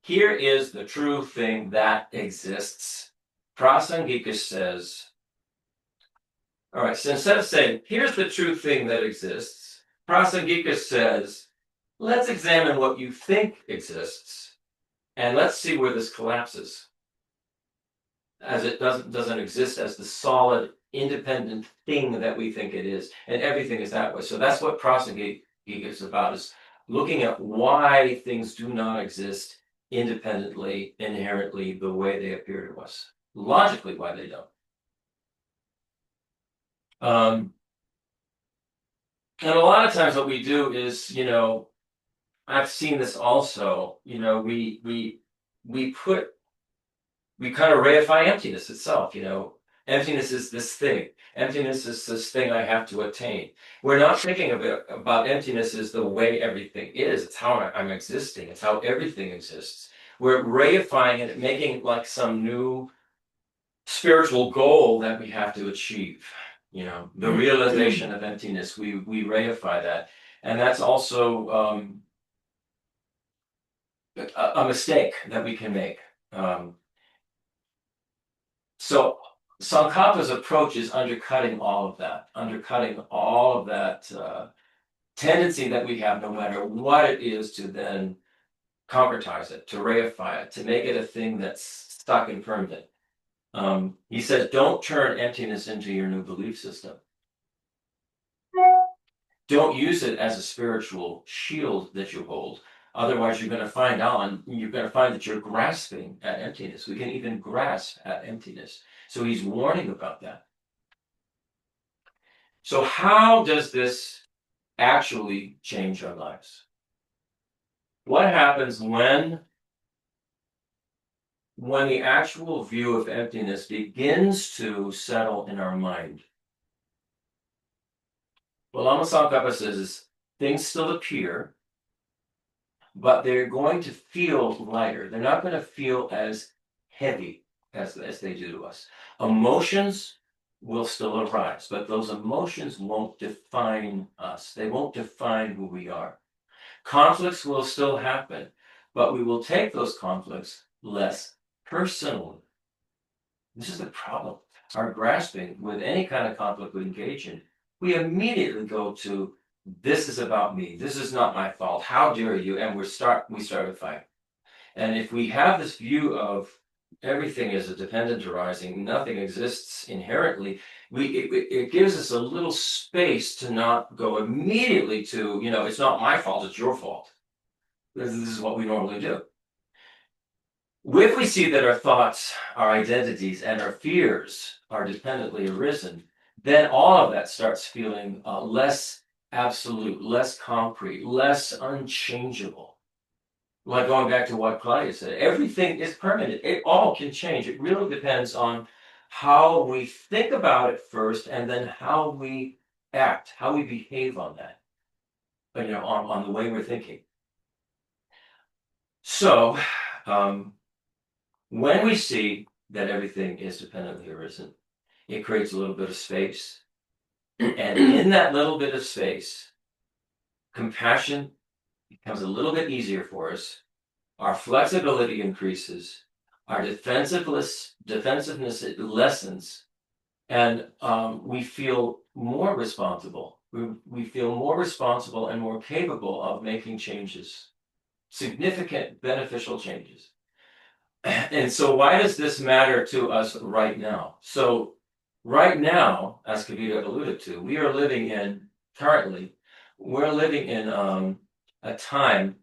here is the true thing that exists, Prasangika says, all right, so instead of saying, here's the true thing that exists, Prasangika says, let's examine what you think exists, and let's see where this collapses, as it doesn't exist as the solid, independent thing that we think it is, and everything is that way. So that's what Prasangika is about, is looking at why things do not exist independently, inherently, the way they appear to us. Logically, why they don't. And a lot of times what we do is, I've seen this also, we kind of reify emptiness itself, Emptiness is this thing. Emptiness is this thing I have to attain. We're not thinking about emptiness as the way everything is. It's how I'm existing. It's how everything exists. We're reifying it, making it like some new spiritual goal that we have to achieve. The realization of emptiness, we reify that. And that's also a mistake that we can make. So Tsongkhapa's approach is undercutting all of that tendency that we have, no matter what it is, to then concretize it, to reify it, to make it a thing that's stuck and permanent. He says, don't turn emptiness into your new belief system. Don't use it as a spiritual shield that you hold. Otherwise, you're going to find that you're grasping at emptiness. We can even grasp at emptiness. So he's warning about that. So how does this actually change our lives? What happens when the actual view of emptiness begins to settle in our mind? Well, Lama Tsongkhapa says things still appear, but they're going to feel lighter. They're not going to feel as heavy as they do to us. Emotions will still arise, but those emotions won't define us. They won't define who we are. Conflicts will still happen, but we will take those conflicts less personally. This is the problem. Our grasping with any kind of conflict we engage in, we immediately go to, this is about me. This is not my fault. How dare you? And we start a fight. And if we have this view of everything is a dependent arising, nothing exists inherently, it gives us a little space to not go immediately to, it's not my fault, it's your fault. This is what we normally do. If we see that our thoughts, our identities, and our fears are dependently arisen, then all of that starts feeling less absolute, less concrete, less unchangeable. Like going back to what Claudia said, everything is permanent. It all can change. It really depends on how we think about it first, and then how we act, how we behave on that, on the way we're thinking. So, when we see that everything is dependently arisen, it creates a little bit of space. And in that little bit of space, compassion becomes a little bit easier for us. Our flexibility increases. Our defensiveness lessens. And we feel more responsible. We feel more responsible and more capable of making changes, significant beneficial changes. And so why does this matter to us right now? So right now, as Kavita alluded to, we're living in a time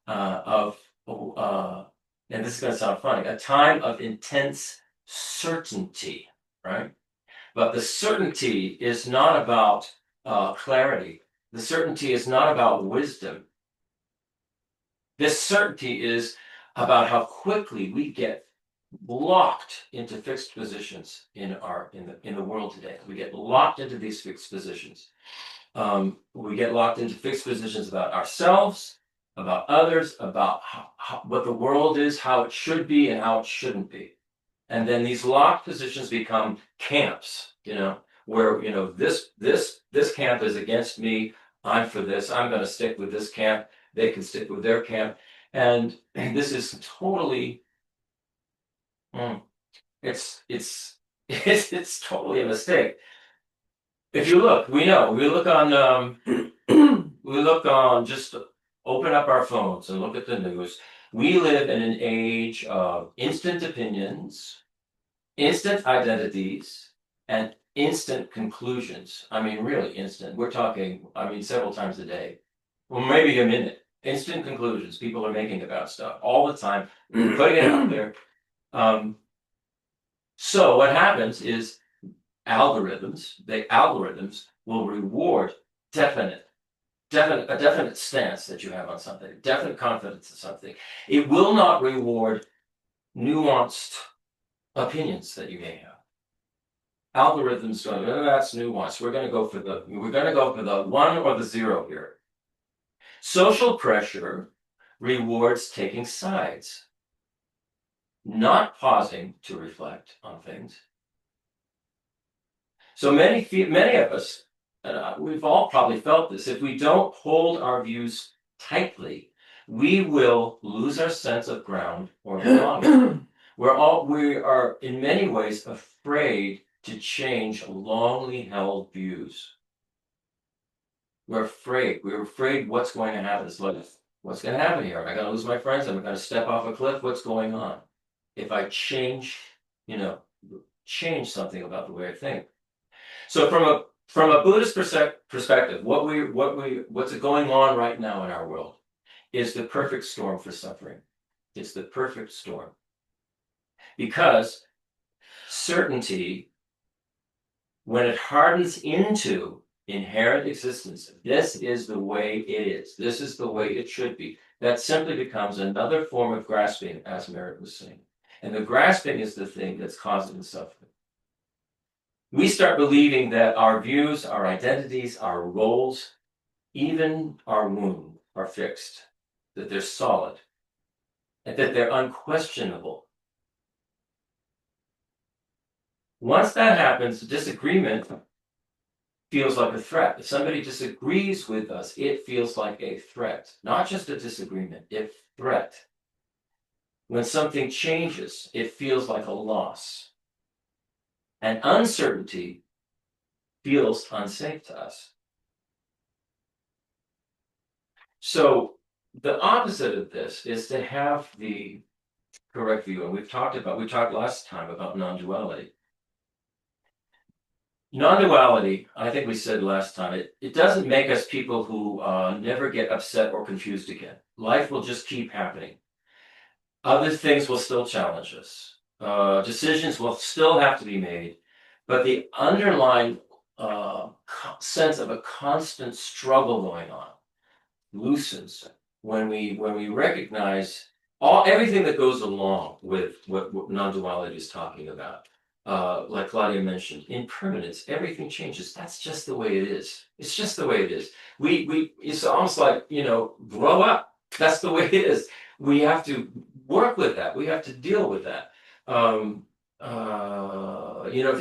of, and this is going to sound funny, a time of intense certainty, right? But the certainty is not about clarity. The certainty is not about wisdom. This certainty is about how quickly we get locked into fixed positions in the world today. We get locked into these fixed positions. We get locked into fixed positions about ourselves, about others, about what the world is, how it should be, and how it shouldn't be. And then these locked positions become camps, where this camp is against me, I'm for this, I'm going to stick with this camp, they can stick with their camp. And this is totally, it's totally a mistake. If you look, we look on, just open up our phones and look at the news. We live in an age of instant opinions, instant identities, and instant conclusions. I mean, really instant. We're talking, several times a day, well, maybe a minute. Instant conclusions people are making about stuff all the time, putting it out there. So what happens is algorithms will reward a definite stance that you have on something, definite confidence in something. It will not reward nuanced opinions that you may have. Algorithms go, oh, that's nuanced. We're going to go for the 1 or the 0 here. Social pressure rewards taking sides, not pausing to reflect on things. So many of us, we've all probably felt this. If we don't hold our views tightly, we will lose our sense of ground or belonging. We are in many ways afraid to change longly held views. We're afraid. We're afraid what's going to happen. It's like, what's going to happen here? Am I going to lose my friends? Am I going to step off a cliff? What's going on? If I change something about the way I think. So from a Buddhist perspective, what's going on right now in our world is the perfect storm for suffering. It's the perfect storm. Because certainty, when it hardens into inherent existence, this is the way it is. This is the way it should be. That simply becomes another form of grasping, as Merritt was saying. And the grasping is the thing that's causing the suffering. We start believing that our views, our identities, our roles, even our wound are fixed, that they're solid, and that they're unquestionable. Once that happens, disagreement feels like a threat. If somebody disagrees with us, it feels like a threat, not just a disagreement, a threat. When something changes, it feels like a loss. And uncertainty feels unsafe to us. So the opposite of this is to have the correct view. And we talked last time about non-duality. Non-duality, I think we said last time, it doesn't make us people who never get upset or confused again. Life will just keep happening. Other things will still challenge us. Decisions will still have to be made. But the underlying sense of a constant struggle going on loosens when we recognize everything that goes along with what non-duality is talking about. Like Claudia mentioned, impermanence, everything changes. That's just the way it is. It's just the way it is. It's almost like, grow up. That's the way it is. We have to work with that. We have to deal with that.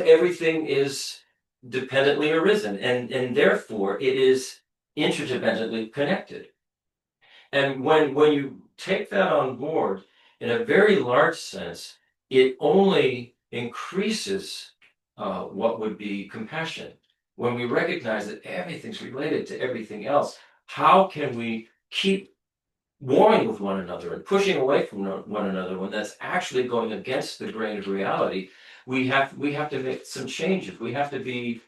Everything is dependently arisen, and therefore it is interdependently connected. And when you take that on board in a very large sense, it only increases what would be compassion. When we recognize that everything's related to everything else, how can we keep warring with one another and pushing away from one another when that's actually going against the grain of reality? We have to make some changes. We have to be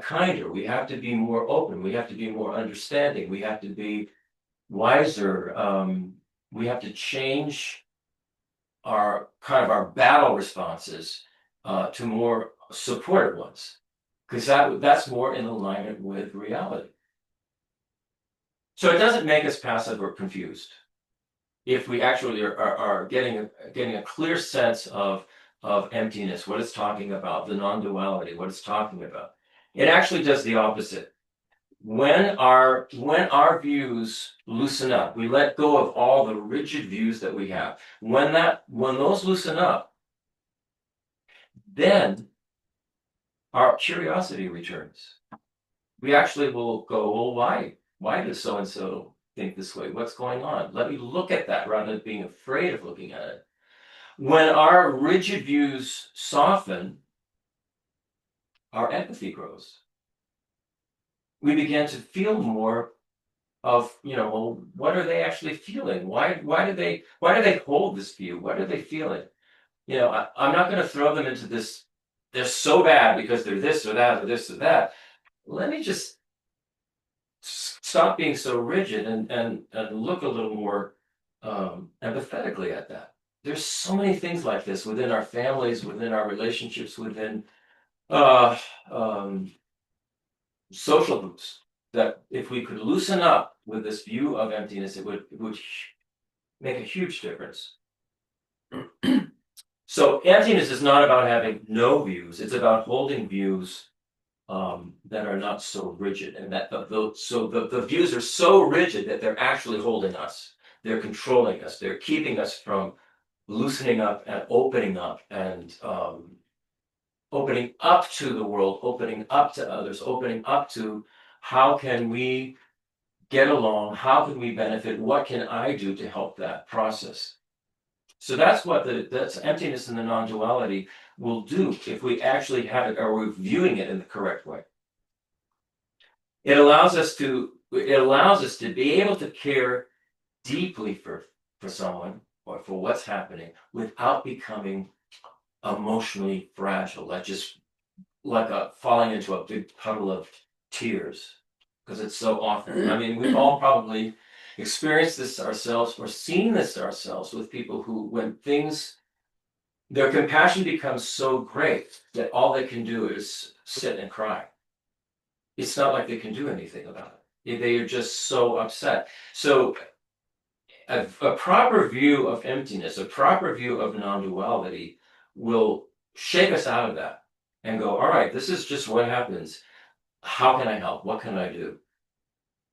kinder. We have to be more open. We have to be more understanding. We have to be wiser. We have to change our battle responses to more supportive ones, because that's more in alignment with reality. So it doesn't make us passive or confused if we actually are getting a clear sense of emptiness, what it's talking about, the non-duality, what it's talking about. It actually does the opposite. When our views loosen up, we let go of all the rigid views that we have. When those loosen up, then our curiosity returns. We actually will go, well, why Why does so and so think this way? What's going on? Let me look at that rather than being afraid of looking at it. When our rigid views soften, our empathy grows. We begin to feel more of, well, what are they actually feeling? Why do they hold this view? What are they feeling? I'm not going to throw them into this, they're so bad because they're this or that or this or that. Let me just stop being so rigid and look a little more empathetically at that. There's so many things like this within our families, within our relationships, within social groups, that if we could loosen up with this view of emptiness, it would make a huge difference. So emptiness is not about having no views. It's about holding views that are not so rigid, and that the views are so rigid that they're actually holding us. They're controlling us. They're keeping us from loosening up and opening up and opening up to the world, opening up to others, opening up to how can we get along, how can we benefit, what can I do to help that process. So that's what that's emptiness and the non-duality will do if we actually have it, or we're viewing it in the correct way. It allows us to be able to care deeply for someone or for what's happening without becoming emotionally fragile, like falling into a big puddle of tears, because it's so often. I mean, we've all probably experienced this ourselves or seen this ourselves with people who, when their compassion becomes so great that all they can do is sit and cry. It's not like they can do anything about it. They are just so upset. So a proper view of emptiness, a proper view of non-duality will shake us out of that and go, all right, this is just what happens. How can I help? What can I do?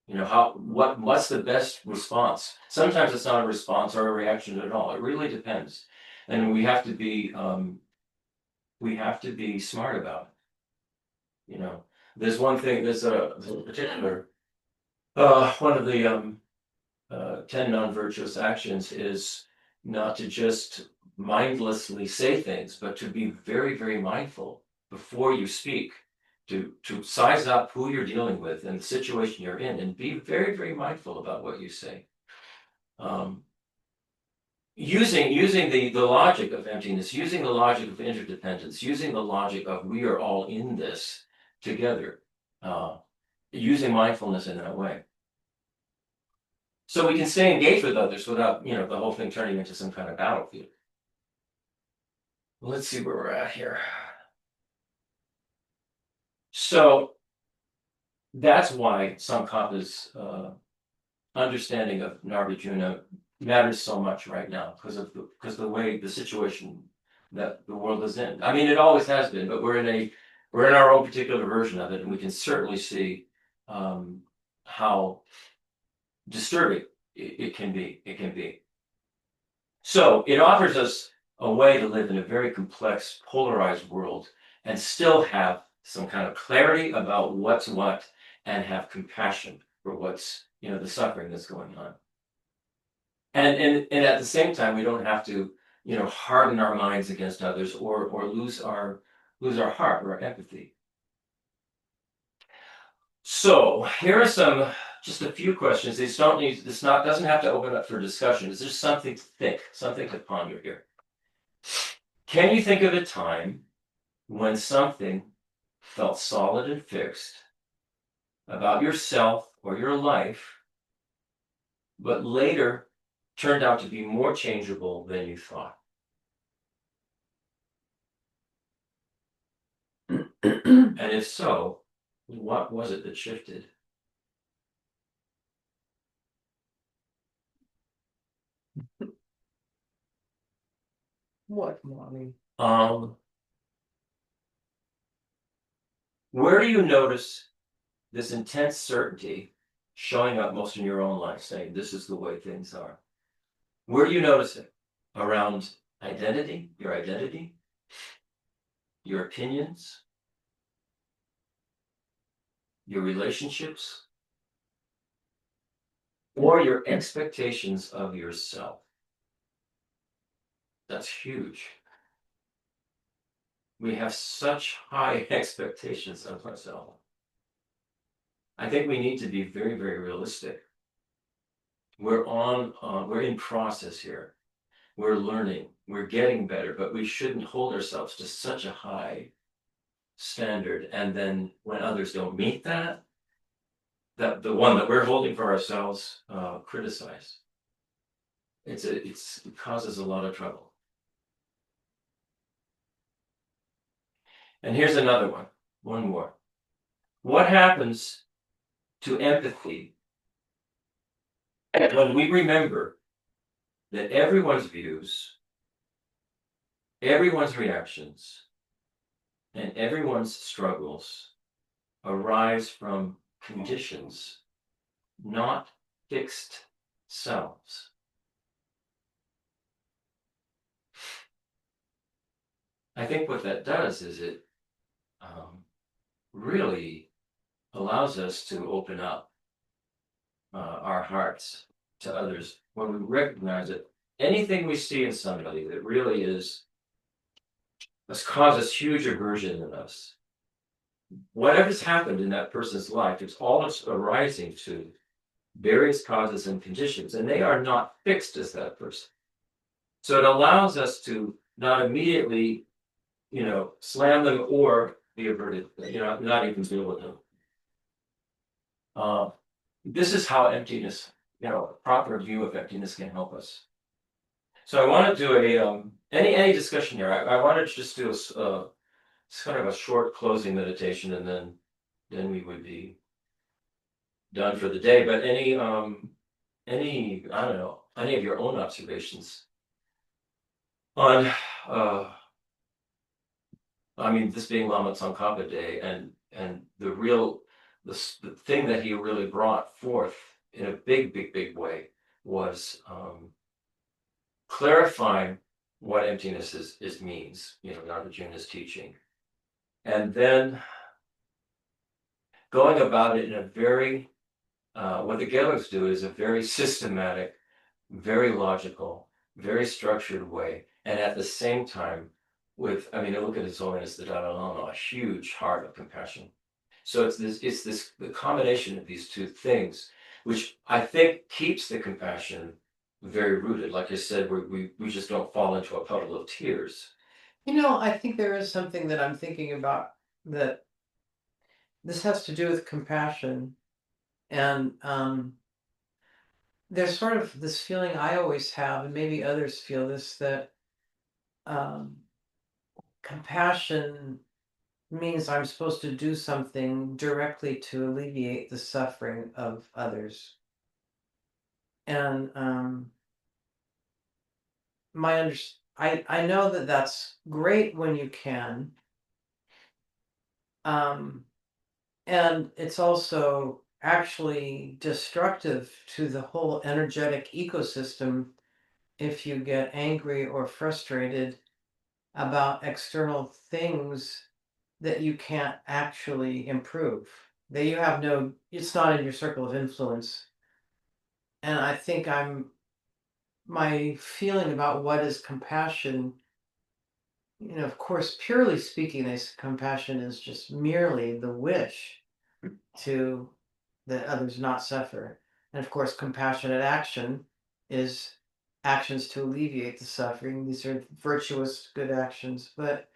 What's the best response? Sometimes it's not a response or a reaction at all. It really depends. And we have to be smart about it. There's one thing, there's a particular, one of the 10 non-virtuous actions is not to just mindlessly say things, but to be very, very mindful before you speak, to size up who you're dealing with and the situation you're in, and be very, very mindful about what you say. Using the logic of emptiness, using the logic of interdependence, using the logic of we are all in this together, using mindfulness in that way. So we can stay engaged with others without, the whole thing turning into some kind of battlefield. Let's see where we're at here. So that's why Tsongkhapa's understanding of Nagarjuna matters so much right now, because the way the situation that the world is in. I mean, it always has been, but we're in our own particular version of it, and we can certainly see how disturbing it can be. It can be. So it offers us a way to live in a very complex, polarized world and still have some kind of clarity about what's what, and have compassion for what's, the suffering that's going on. And at the same time, we don't have to, harden our minds against others or lose our heart or our empathy. So here are just a few questions. Doesn't have to open up for discussion. It's just something to think, something to ponder here. Can you think of a time when something felt solid and fixed about yourself or your life, but later turned out to be more changeable than you thought? And if so, what was it that shifted? What, mommy? Where do you notice this intense certainty showing up most in your own life, saying this is the way things are? Where do you notice it? Around identity, your opinions, your relationships, or your expectations of yourself. That's huge. We have such high expectations of ourselves. I think we need to be very, very realistic. We're in process here. We're learning, we're getting better, but we shouldn't hold ourselves to such a high standard. And then when others don't meet that the one that we're holding for ourselves, criticize. It causes a lot of trouble. And here's another one more. What happens to empathy when we remember that everyone's views, everyone's reactions, and everyone's struggles arise from conditions, not fixed selves? I think what that does is it really allows us to open up our hearts to others when we recognize that anything we see in somebody that really has caused huge aversion in us, whatever's happened in that person's life, it's all arising to various causes and conditions, and they are not fixed as that person. So it allows us to not immediately, slam them or be averted, not even deal with them. This is how emptiness, a proper view of emptiness can help us. So I want to do any discussion here. I wanted to just do a kind of a short closing meditation, and then we would be done for the day. But any I don't know, any of your own observations on this being Lama Tsongkhapa Day, and the thing that he really brought forth in a big way was clarifying what emptiness means, Nagarjuna's teaching, and then going about it in a very what the Gelug's do is a very systematic, very logical, very structured way, and at the same time look at His Holiness the Dalai Lama, a huge heart of compassion. So it's the combination of these two things, which I think keeps the compassion very rooted. Like I said, we just don't fall into a puddle of tears. I think there is something that I'm thinking about, that this has to do with compassion. And there's sort of this feeling I always have, and maybe others feel this, that compassion means I'm supposed to do something directly to alleviate the suffering of others. And I know that that's great when you can. And it's also actually destructive to the whole energetic ecosystem if you get angry or frustrated about external things that you can't actually improve, that you have it's not in your circle of influence. And I think my feeling about what is compassion, of course, purely speaking, this compassion is just merely the wish to that others not suffer. And of course, compassionate action is actions to alleviate the suffering. These are virtuous, good actions. But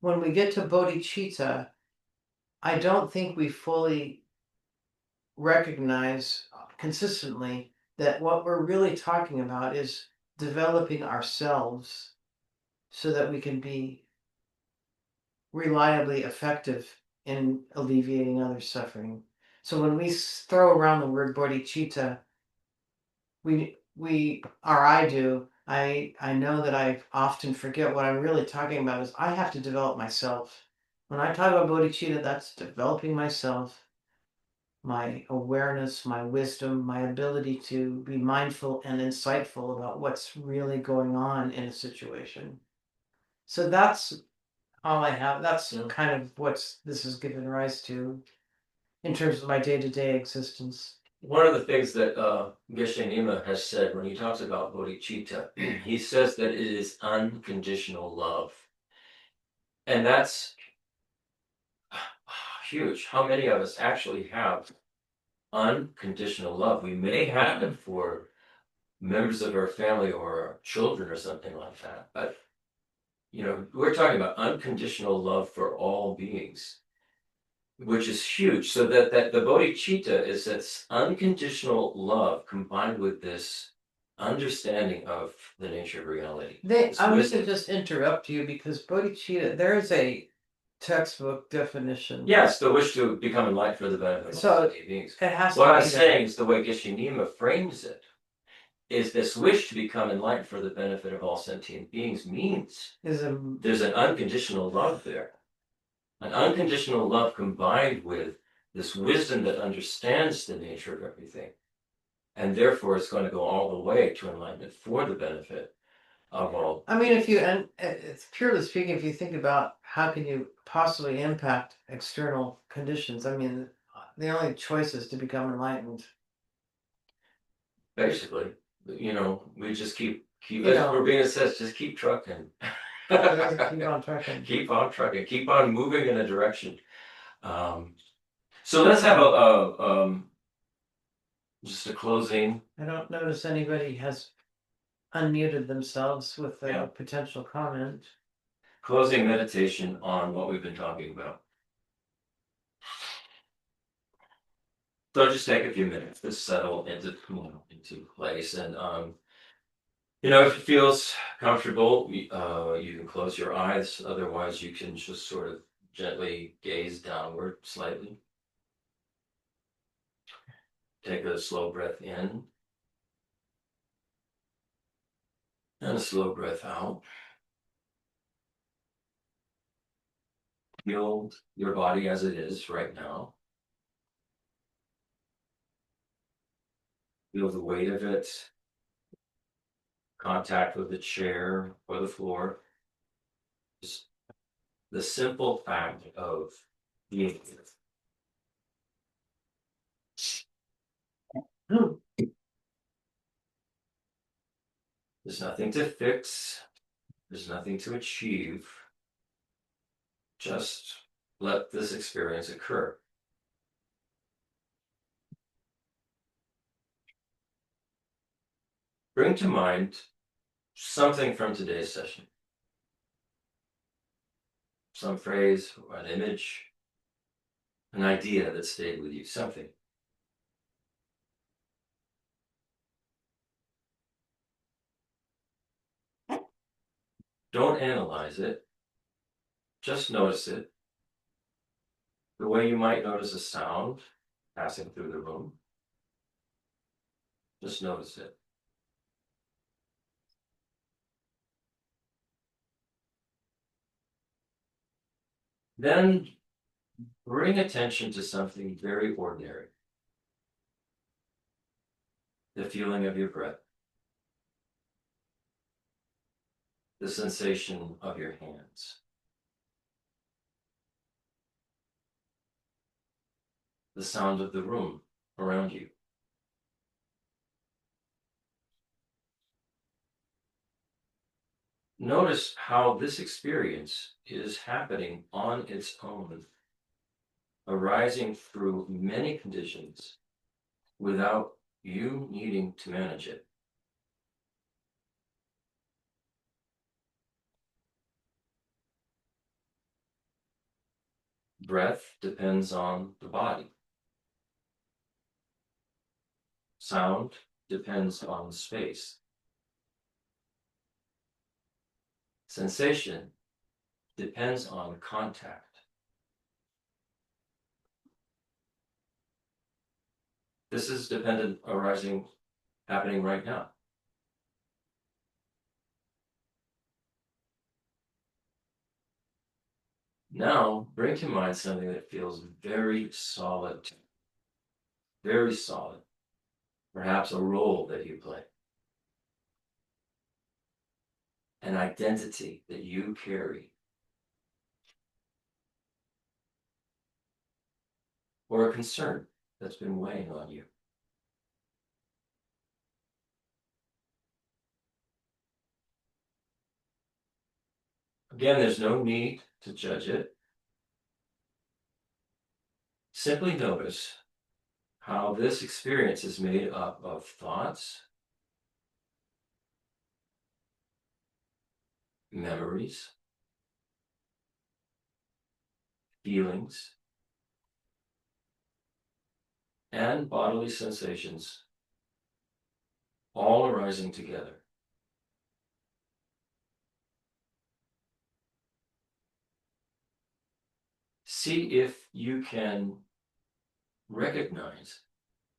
when we get to bodhicitta, I don't think we fully recognize consistently that what we're really talking about is developing ourselves so that we can be reliably effective in alleviating other suffering. So when we throw around the word bodhicitta, I know that I often forget what I'm really talking about is I have to develop myself. When I talk about bodhicitta, that's developing myself, my awareness, my wisdom, my ability to be mindful and insightful about what's really going on in a situation. So that's all I have. That's kind of what this has given rise to in terms of my day-to-day existence. One of the things that Geshe Nima has said when he talks about bodhicitta, he says that it is unconditional love. And that's huge. How many of us actually have unconditional love? We may have it for members of our family or our children or something like that, but we're talking about unconditional love for all beings, which is huge. So that the bodhicitta is this unconditional love combined with this understanding of the nature of reality. I'm going to just interrupt you because bodhicitta, there's a textbook definition. Yes, the wish to become enlightened for the benefit of all beings. It has What to I'm be saying is the way Geshe Nima frames it is this wish to become enlightened for the benefit of all sentient beings means there's an unconditional love there. An unconditional love combined with this wisdom that understands the nature of everything. And therefore it's going to go all the way to enlightenment for the benefit of all. I mean, it's purely speaking, if you think about how can you possibly impact external conditions, I mean, the only choice is to become enlightened. Basically, we just keep as Rabina says, just keep trucking. Keep on trucking. Keep on trucking. Keep on moving in a direction. So let's have a just a closing. I don't notice anybody has unmuted themselves with a potential comment. Closing meditation on what we've been talking about. So just take a few minutes to settle into place, and if it feels comfortable, you can close your eyes. Otherwise, you can just sort of gently gaze downward slightly. Take a slow breath in and a slow breath out. Feel your body as it is right now. Feel the weight of it, contact with the chair or the floor. Just the simple fact of being. There's nothing to fix. There's nothing to achieve. Just let this experience occur. Bring to mind something from today's session. Some phrase, or an image, an idea that stayed with you, something. Don't analyze it. Just notice it. The way you might notice a sound passing through the room. Just notice it. Then bring attention to something very ordinary. The feeling of your breath. The sensation of your hands. The sound of the room around you. Notice how this experience is happening on its own, arising through many conditions without you needing to manage it. Breath depends on the body. Sound depends on space. Sensation depends on contact. This is dependent arising, happening right now. Now, bring to mind something that feels very solid. Very solid. Perhaps a role that you play. An identity that you carry. Or a concern that's been weighing on you. Again, there's no need to judge it. Simply notice how this experience is made up of thoughts, memories, feelings, and bodily sensations, all arising together. See if you can recognize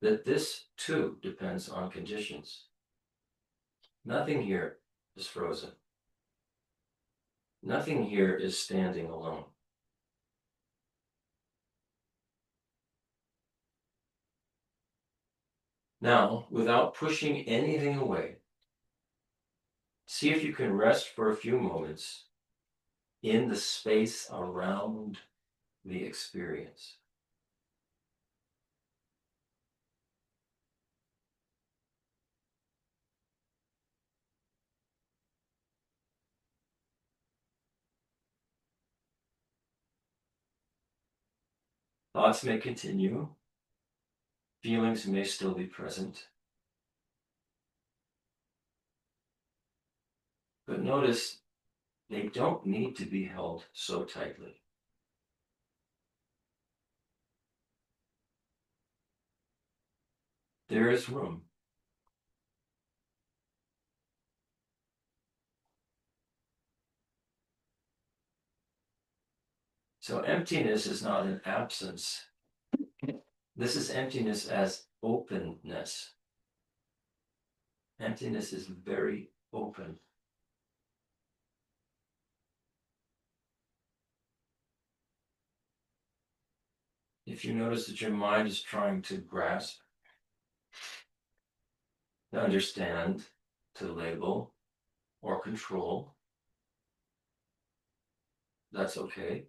that this too depends on conditions. Nothing here is frozen. Nothing here is standing alone. Now, without pushing anything away, see if you can rest for a few moments in the space around the experience. Thoughts may continue, feelings may still be present, but notice they don't need to be held so tightly. There is room. So emptiness is not an absence. This is emptiness as openness. Emptiness is very open. If you notice that your mind is trying to grasp, to understand, to label, or control, that's okay.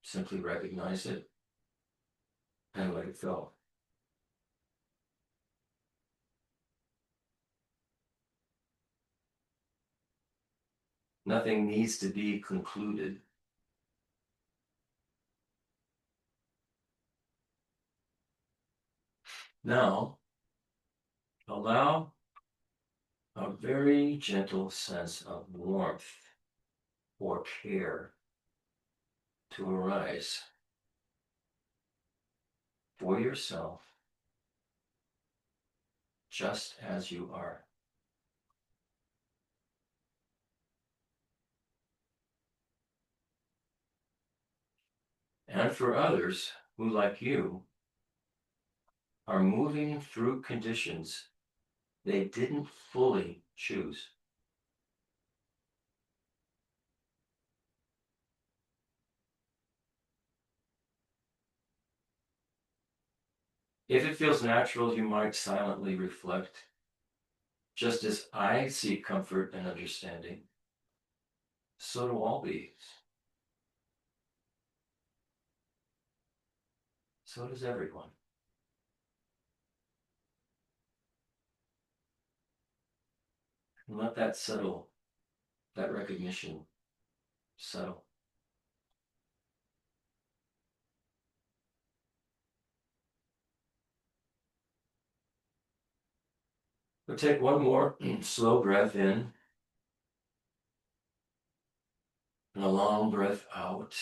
Simply recognize it and let it go. Nothing needs to be concluded. Now, allow a very gentle sense of warmth or care to arise for yourself, just as you are. And for others who, like you, are moving through conditions they didn't fully choose. If it feels natural, you might silently reflect, just as I seek comfort and understanding, so do all beings. So does everyone. And let that settle, that recognition settle. We'll take one more slow breath in and a long breath out.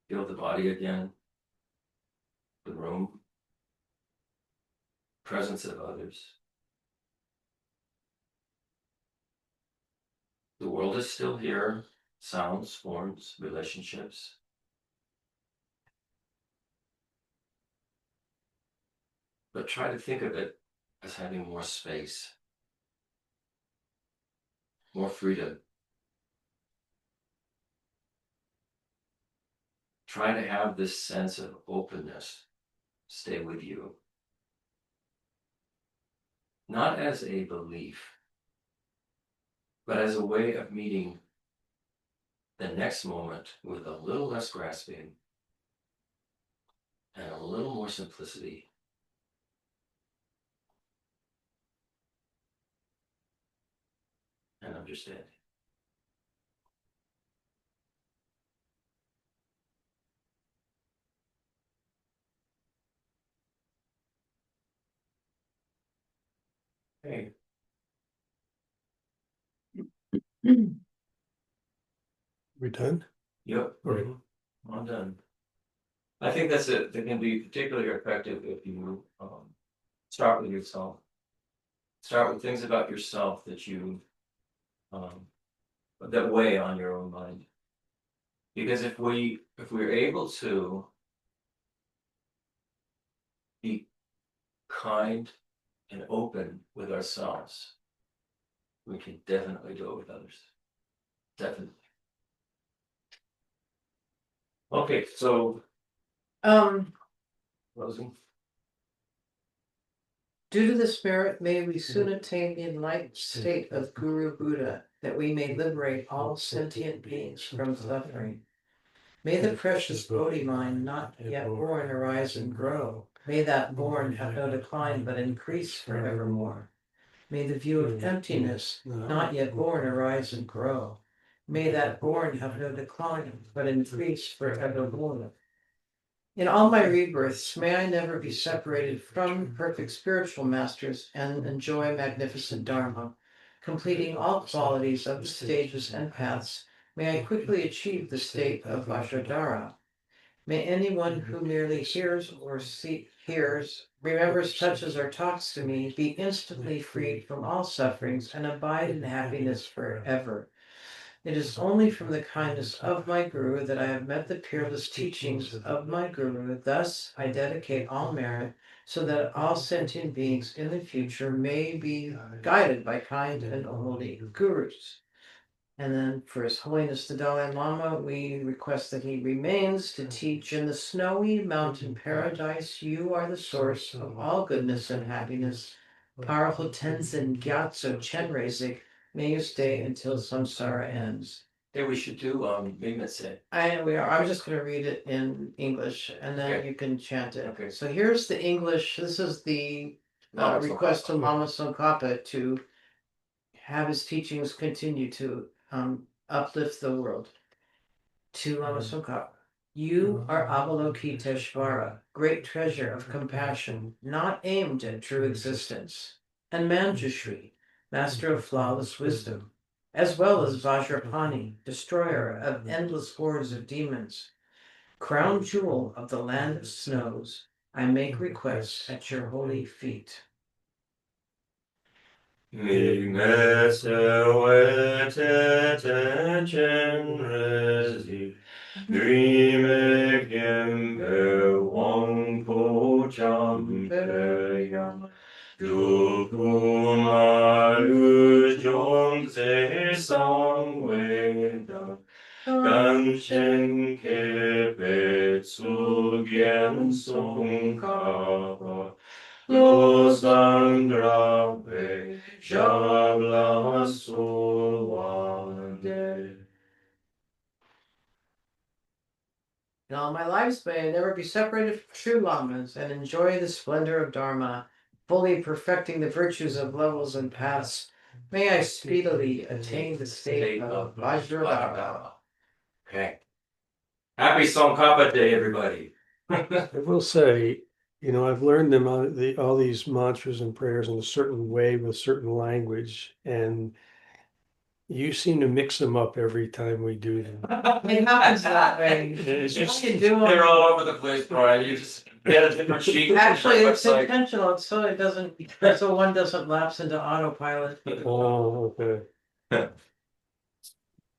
Feel the body again, the room, presence of others. The world is still here, sounds, forms, relationships. But try to think of it as having more space, more freedom. Try to have this sense of openness stay with you. Not as a belief, but as a way of meeting the next moment with a little less grasping and a little more simplicity. understanding. Okay. We done? Yep, Or- I'm done. I think that's it. That can be particularly effective if you start with yourself. Start with things about yourself that you that weigh on your own mind. Because if we're able to be kind and open with ourselves, we can definitely do it with others. Definitely. Okay, so closing. Due to this merit, may we soon attain the enlightened state of Guru Buddha, that we may liberate all sentient beings from suffering. May the precious Bodhi mind not yet born arise and grow. May that born have no decline but increase forevermore. May the view of emptiness not yet born arise and grow. May that born have no decline but increase forevermore. In all my rebirths, may I never be separated from perfect spiritual masters and enjoy magnificent Dharma, completing all qualities of the stages and paths. May I quickly achieve the state of Vajradhara. May anyone who merely hears, remembers, touches, or talks to me be instantly freed from all sufferings and abide in happiness forever. It is only from the kindness of my Guru that I have met the peerless teachings of my Guru. Thus, I dedicate all merit so that all sentient beings in the future may be guided by kind and holy Gurus. And then for His Holiness the Dalai Lama, we request that he remains to teach in the snowy mountain paradise. You are the source of all goodness and happiness. Powerful Tenzin Gyatso Chenrezig, may you stay until samsara ends. Hey, we should do Mingmetse. I'm just going to read it in English, and then Okay. you can chant it. Okay. So here's the English. This is the Lama request to Tsongkhapa. Lama Tsongkhapa to have his teachings continue to uplift the world. To Lama Tsongkhapa. You are Avalokiteshvara, great treasure of compassion, not aimed at true existence, and Manjushri, master of flawless wisdom, as well as Vajrapani, destroyer of endless hordes of demons. Crown jewel of the land of snows, I make request at your holy feet. Mingmetse wete Chenrezig. Dreame Gembe Wangpo Champe Yang. Dukuma Lu Zhongze Sangwei. Ganshen Kepe Tsugen Tsongkhapa. Lo Sangrape Shabla Solwande. In all my lives, may I never be separated from true lamas and enjoy the splendor of Dharma, fully perfecting the virtues of levels and paths. May I speedily attain the state of Vajradhara. Okay. Happy Tsongkhapa Day, everybody. I will say, I've learned all these mantras and prayers in a certain way with certain language, and you seem to mix them up every time we do them. It happens that way. It's just, You can do They're them. all over the place, Brian. You just get a different sheet. Actually, it's Website. intentional, so it doesn't, so one doesn't lapse into autopilot. oh, okay.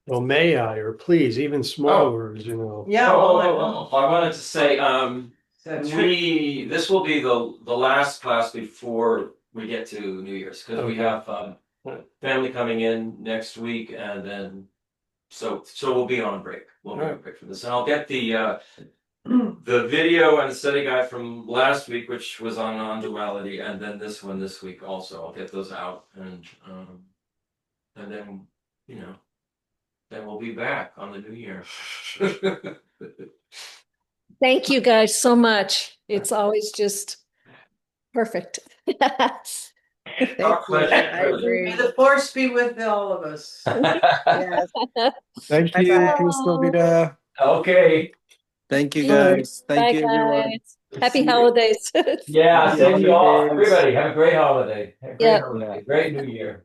Well, may I, or please, even small Oh. words, Yeah. I wanted to say, That's right. this will be the last class before we get to New Year's, because we Okay. have family coming in next week, and then so we'll be on break. We'll be on break for this, and I'll get the video and the study guide from last week, which was on non-duality, and then this one this week also. I'll get those out, and then then we'll be back on the new year. Thank you guys so much. It's always just perfect. Our pleasure. I agree. May the force be with all of us. Yes. Thank you, Bye-bye. Crystal Vida. Okay. Thank you, Thank you. guys. Thank Bye, you, everyone. guys. Happy See you. holidays. Yeah, Happy same to you all. holidays. Everybody, have a great holiday. Have a great Yeah. holiday. Great New Year.